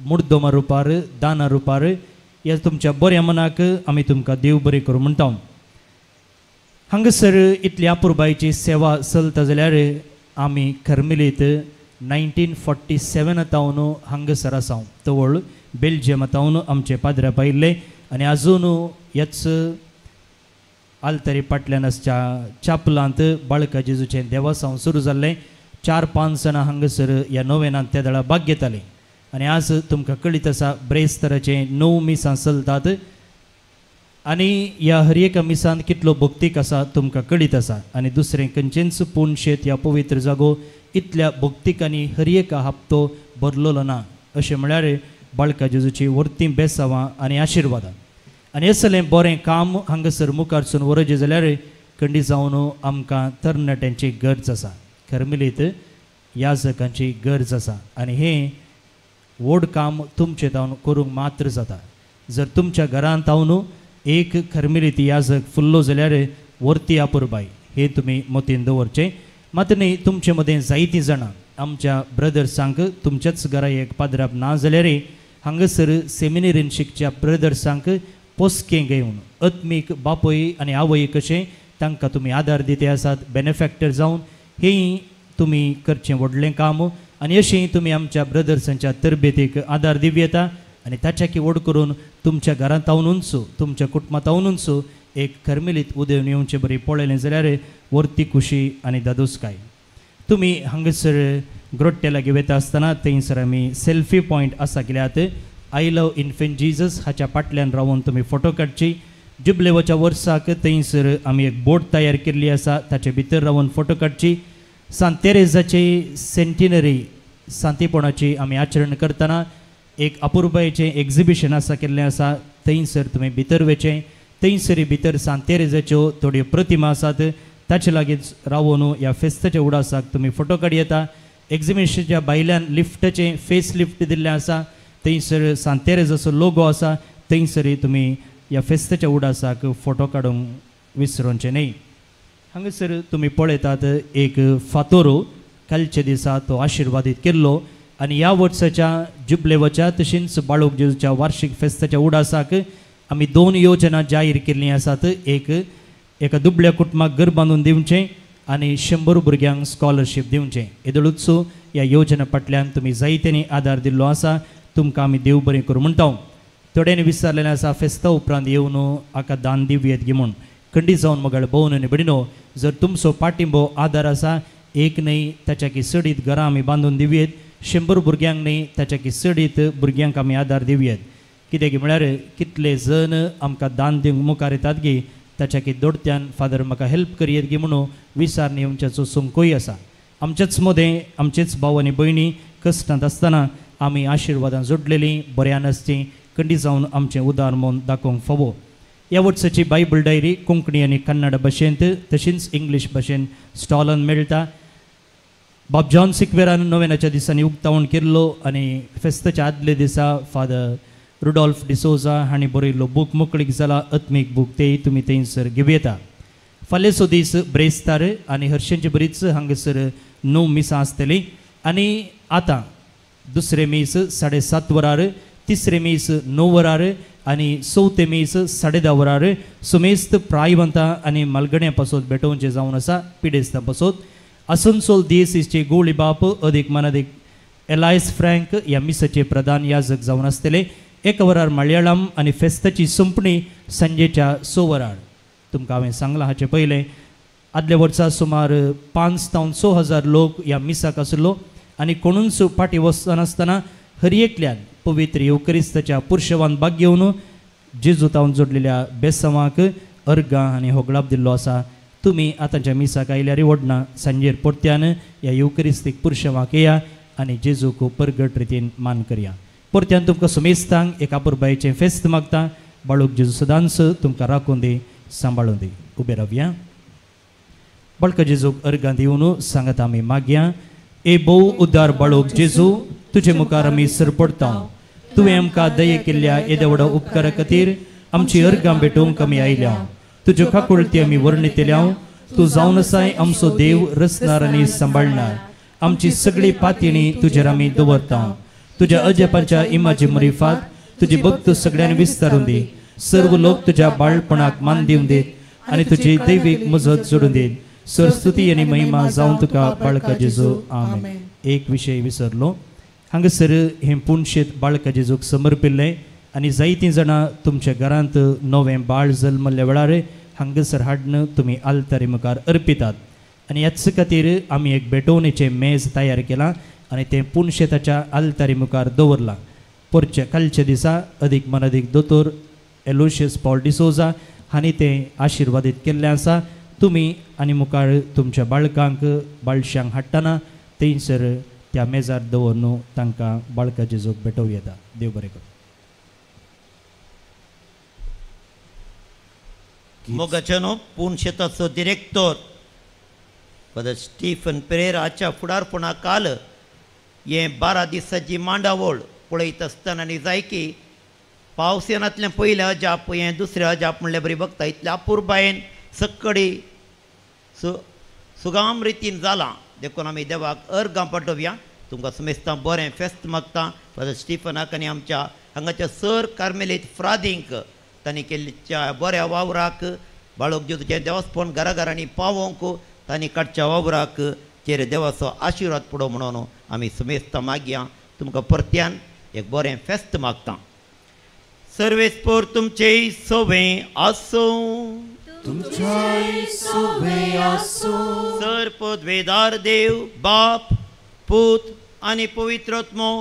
मुर्दोमा रुपार दाना रुपार ह्या तुमच्या बऱ्या मनाक आमी तुमकां देव बरें करूं म्हणटा. हांगासर इतली अपुर्बायेची सेवा चलता जाल्यार आमी खरमिलीत 1947 तावन हांगासर आसा. तवळ बेल्जियमांतावन आमचे पाद्र्या पायिल्ले आनी आजून ह्याच आल्तारी फाटल्यान आसच्या चापलांत बाळका जेजूचें देवासांव सुरू जाल्लें. 4-5 जाणां हांगासर ह्या नोवेनांत त्या दळा भाग घेतालीं. आनी आज तुमकां कळीत आसा ब्रेस्तराचे 9 मिसां चलतात आनी ह्या हर एका मिसांत कितलो भक्तीक आसा तुमकां कळीत आसा. आनी दुसरें खंयचेंच पुणशेत ह्या पवित्र जागो इतल्या भक्तीकांनी हर एका हप्तो भरलेलो ना. अशें म्हळ्यार बाळका जेजूची वर्ती बेसांवां आनी आशिर्वादां आनी असलें बरें काम हांगासर मुखारसून वरचें जाल्यार खंडी जावन आमकां तरणाट्यांची गरज आसा. खरमिलीत याजकांची गरज आसा आनी हें व्हड काम तुमचें तावन करूंक मात्र जाता. जर तुमच्या घरांत तावन एक खरमिलीत याजक फुल्लो जाल्यार वर्ती अपुर्बाय हें तुमी मतीन दवरचें. मात्र न्ही तुमचे मदें जायतीं जाणां आमच्या ब्रदर्सांक तुमच्याच घरा एक पाद्राप ना जाल्यार हांगासर सेमिनेरीन शिकच्या ब्रदर्सांक पोसकें घेवन आत्मीक बापय आनी आवय कशें तांकां तुमी आदार दिते आसात बेनिफॅक्टर जावन हें तुमी करचें व्हडलें काम आनी अशें तुमी आमच्या ब्रदर्सांच्या तरबेतीक आदार दिव येता आनी ताच्याकी व्हड करून तुमच्या घरांत आवनूच तुमच्या कुटुंबांत आवनूच एक कर्मेलीत उदेवन येवचें बरें पळयलें जाल्यार वर्ती खुशी आनी दादोसकाय तुमी हांगासर ग्रोट्टे लागीं वता आसतना थंयसर आमी सेल्फी पॉयंट आसा कित्याक आय लव इन्फेंट जीजस हाच्या फाटल्यान रावून तुमी फोटो काडची जुबलेवाच्या वर्साक थंयसर आमी एक बोट तयार केल्ली आसा ताचे भितर रावून फोटो काडची सांत तेरेजाची सेंटिनरी सांतीपणाची आमी आचरण करतना एक अपुरबायेचें एक्झिबिशन आसा केल्लें आसा थंयसर तुमी भितर वचचें थंयसरी भितर सांत तेरेजाच्यो थोड्यो प्रतिमा आसात ताचे लागींच रावून ह्या फेस्ताच्या उडासाक तुमी फोटो काडी येता एक्झिबिशनाच्या भायल्यान लिफ्टाचें फेस लिफ्ट दिल्लें आसा थंयसर सांत तेरेजाचो लोगो आसा थंयसरी तुमी ह्या फेस्ताच्या उडासाक फोटो काडूंक विसरोवचें न्ही हांगासर तुमी पळयतात एक फातोरो कालच्या दिसा तो आशिर्वादीत केल्लो आनी ह्या वर्साच्या जुबलेवाच्या तशेंच बाळूक जेजूच्या वार्षिक फेस्ताच्या उडासाक आमी 2 योजना जाहीर केल्लीं आसात एक एका दुबळ्या कुटुंबाक घर बांदून दिवचें आनी 100 भुरग्यांक स्कॉलरशीप दिवचें येदळूच ह्या योजना फाटल्यान तुमी जायत्यांनी आदार दिल्लो आसा तुमकां आमी देव बरें करूं म्हणटा थोड्यांनी विचारलेलें आसा फेस्ता उपरांत येवन हाका दान दिवयेत गी म्हूण खंडी जावन मोगाळ भोवन आनी बिडिनो जर तुमचो पाठिंबो आदार आसा एक न्हय ताच्या की सडीत घरां आमी बांदून दिवयेत 100 भुरग्यांक न्हय ताच्या की सडीत भुरग्यांक आमी आदार दिवयेत कित्याक म्हळ्यार कितले जण आमकां दान दिवंक मुखार येतात गी ताच्या की दोडत्यान फादर म्हाका हेल्प करयेत गी म्हणून विचारणे येवच्याचो सुमकोय आसा आमचेच मदें आमचेच भाव आनी भयणी कश्टांत आसतना आमी आशिर्वादां जोडलेलीं बऱ्यान आसचीं खंडी जावन आमचें उदार मोन दाखोवंक फावो ह्या वर्साची बायबल डायरी कोंकणी आनी कन्नड भाशेंत तशींच इंग्लीश भाशेन स्टॉलान मेळटा बाब जॉन सिक्वेरान नोवेनाच्या दिसांनी उक्तावण केल्लो आनी फेस्ताच्या आदले दिसा फादर रुडॉल्फ डिसोजा हांणी बरयल्लो बूक मोकळीक जाला आत्मीक बूक तेय तुमी थंयसर घेवं येता फाल्यांचो दीस ब्रेस्तार आनी हरशींची बरीच हांगासर 9 मिसां आसतलीं आनी आतां दुसरे मीस 7:30 वरार तिसरे मीस 9 वरार आनी चवथे मीस 10:30 वरार सुमेस्त प्रायवंतां आनी मालगड्यां पासत भेटोवचें जावन आसा पिडेस्तां पासत आसनसोल दिएसीसचे गोळी बाप अदीक मनादीक एलायस फ्रँक ह्या मिसाचे प्रधान याजक जावन आसतले 1 वरार मलयाळम आनी फेस्ताची संपणी सांजेच्या 6 वरार तुमकां हांवें सांगलां हाचे पयलें आदल्या वर्सा सुमार 5,000 लोक ह्या मिसाक आसलो आनी कोणूच फाटीं वचनासतना हर एकल्यान पवित्र येवकरिस्ताच्या पुरशेवान भाग घेवन जेजूतावन जोडलेल्या बेसवांक अर्गां आनी होगळाप दिल्लो आसा तुमी आतांच्या मिसाक आयल्यार व्हडना सांजेर परत्यान ह्या येवकरिस्तीक पुरशेवांक येया आनी जेजूक परगट रितीन मान करया परत्यान तुमकां सुमेस्तांक एका पुरबायेचें फेस्त मागता बाळूक जेजू सदांच तुमकां राखून दी सांबाळून दी उबे रावया बाळका जेजूक अर्गां दिवन सांगत आमी मागया ए भोव उद्दार बाळूक जेजू तुजे मुखार आमी सरपडटा तुवें आमकां दये केल्ल्या येद्या व्हडा उपकारा खातीर आमची अर्गां भेटोवंक आमी आयल्या तुज्यो काकुळटी आमी वर्णितल्या तूं जावन आसाय आमचो देव रचणार आनी सांबाळणार आमची सगळी पातयणी तुजेर आमी दवरता तुज्या अजपाच्या इमाजी मरिफात तुजी भक्त सगळ्यांनी विस्तारून दी सर्व लोक तुज्या बाळपणाक मान दिवन देत आनी तुजी दैवीक मजत जोडून देत सरस्तुती आनी महिमा जावन तुका बाळका जेजू आमेन एक विशय विसरलो हांगासर हें पुणशेत बाळका जेजूक समर्पिल्लें आनी जायतीं जाणां तुमच्या घरांत नवें बाळ जल्मल्ल्या वेळार हांगासर हाडून तुमी आल्तारी मुखार अर्पितात आनी ह्याच खातीर आमी एक भेटवणेचें मेज तयार केलां आनी तें पुणशेताच्या आल्तारी मुखार दवरलां परच्या कालच्या दिसा अदीक मनादीक दोतोर एलोशियस पॉल डिसोजा हांणी तें आशिर्वादीत केल्लें आसा तुमी आनी मुखार तुमच्या बाळकांक बाळश्यांक हाडटना थंयसर त्या मेजार दवरून तांकां बाळका जेजूक भेटोवं येता देव बरें करूं मोगाचेनो पुणशेताचो डिरेक्टर फादर स्टीफन पेरेराच्या फुडारपणा काल हे 12 दिसांची मांडावळ पळयत आसतना आनी जाय की पावसांतल्यान पयलें अजाप हें दुसरें अजाप म्हणलें बरी बघता इतल्या अपुरबायेन सक्कडी सुगाम रितीन जालां देखून आमी देवाक अर्गां पाठोवया तुमकां सुमेस्तां बरें फेस्त मागता फादर स्टीफनाक आनी आमच्या हांगाच्या सर कार्मेलीत फ्रादींक तांणी केल्ल्या बऱ्या वावराक बाळोक जेजूचें देवस्थान घराघरांनी पावोंक तांणी काडच्या वावराक चेर देवाचो आशिर्वाद पडो म्हणून आमी सुमेस्त मागया. तुमकां परत्यान एक बरें फेस्त मागता. सर्वेस्पोर तुमचे सोबे आसो, सर्पद्वेदार देव बाप पूत आनी पवित्रत्मो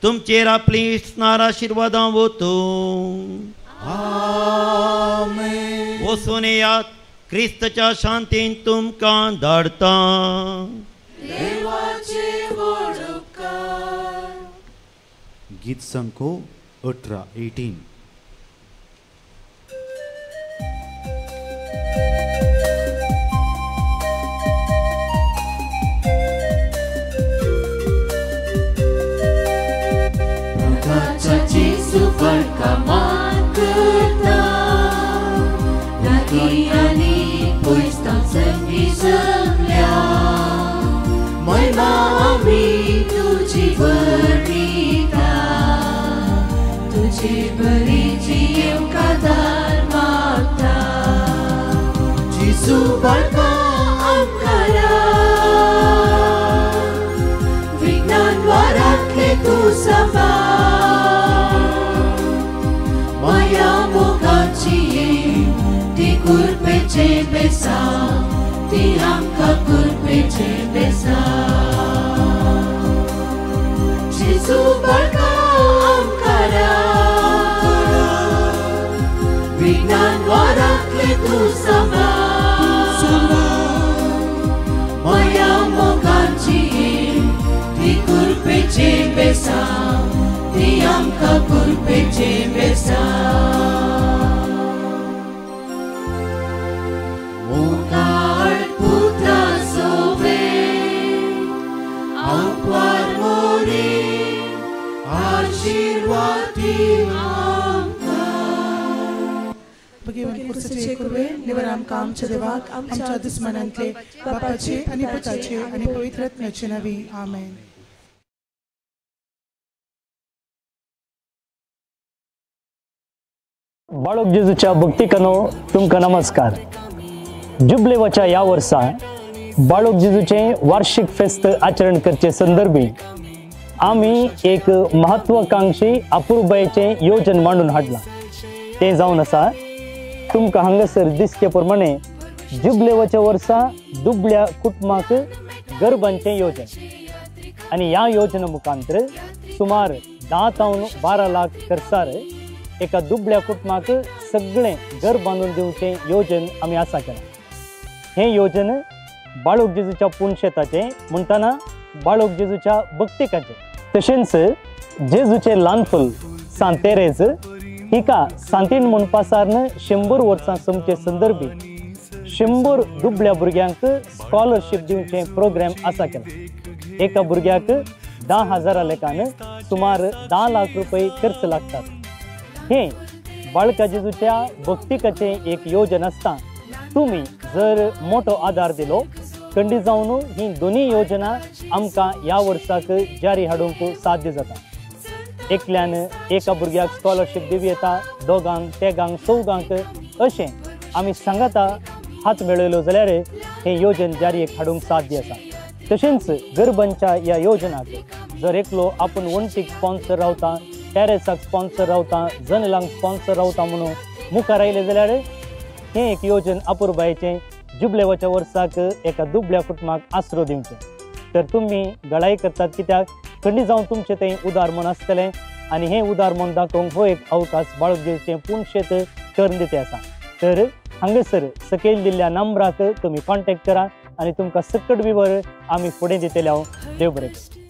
तुमचेर आपली स्नार आशिर्वादां वतो. वचून येयात, क्रिस्ताच्या शांतीन तुमकां धाडटा. गीत संको 18. Jesu berkaman kita, lagi ani puis tak senggi semlia, mai maami tuji berita, tuji beri jiu kadar mata, Jesu berkaamkara, vignan warak itu sabah. Kurpece besa, tiangka kurpece besa. Jesu berkaamkara, vignan warak itu sama. Maya moganci, di kurpece besa, tiangka kurpece besa. भगवान कुर्साचे कुरवे निवर आमकां आमच्या देवाक आमच्या दुस्मनांतले बापाचे आनी पुताचे आनी पवित्र आत्म्याचे नांवी आमेन. बाळोक जेजूच्या भक्तिकानो तुमकां नमस्कार. जुबलेवाच्या ह्या वर्सा बाळोक जेजूचे वार्षिक फेस्त आचरण करचे संदर्भी आमी एक महत्वाकांक्षी अपूर्बायेचे योजन मांडून हाडला. ते जावन आसा तुमकां हांगासर दिसचे प्रमाणे जुबलेवाच्या वर्सा दुबळ्या कुटुंबाक गरबांचे योजन आनी ह्या योजना मुखांतर सुमार 10 ते 12 लाख खर्चार एका दुबळ्या कुटुंबाक सगळे घर बांधून दिवचे योजन आमी आसा केला. हे योजन बाळोक जेजूच्या पुणशेताचे म्हणटना बाळोक जेजूच्या भक्तिकाचे तशेंच जेजूचे ल्हानफूल सांत तेरेज हिका सांतीन म्हणपा सारन 100 वर्सां समचे संदर्भी 100 दुबळ्या भुरग्यांक स्कॉलरशीप दिवचे प्रोग्राम आसा केला. एका भुरग्याक 10,000 लेखान सुमार 10 लाख रुपये खर्च लागतात. हे बाळका जेजूच्या भक्तिकाचे एक योजन आसता. तुम्ही जर मोठो आधार दिलो खंडी जावन ही दोन्ही योजना आमकां ह्या वर्साक जारी हाडूंक साध्य जाता. एकल्यान एका भुरग्याक स्कॉलरशीप दिवं येता, दोगांक तेगांक चौगांक अशें आमी सांगाता हात मेळयलो जाल्यार हे योजन जारीक हाडूंक साध्य आसा. तशेंच गरबांच्या ह्या योजनाक जर एकलो आपूण वणटीक स्पॉन्सर रावता, टॅरेसाक स्पॉन्सर रावता, जनलांक स्पॉन्सर रावता म्हणून मुखार आयले जाल्यार हे एक योजन अपूर्बायेचें जुबलेवाच्या वर्साक एका दुबळ्या कुटुंबाक आसरो दिवचें. तर तुमी गळाई करतात कित्याक खंडी जावन तुमचें तें उदार मन आसतलें आनी हें उदार मन दाखोवंक हो एक अवकाश बाळोक जेजूचें पुणशेत टर्नदिते आसा. तर हांगासर सकयल दिल्ल्या नंबराक तुमी कॉन्टॅक्ट करा आनी तुमकां सकट विवर आमी फुडें दितले हांव. देव बरें करूं.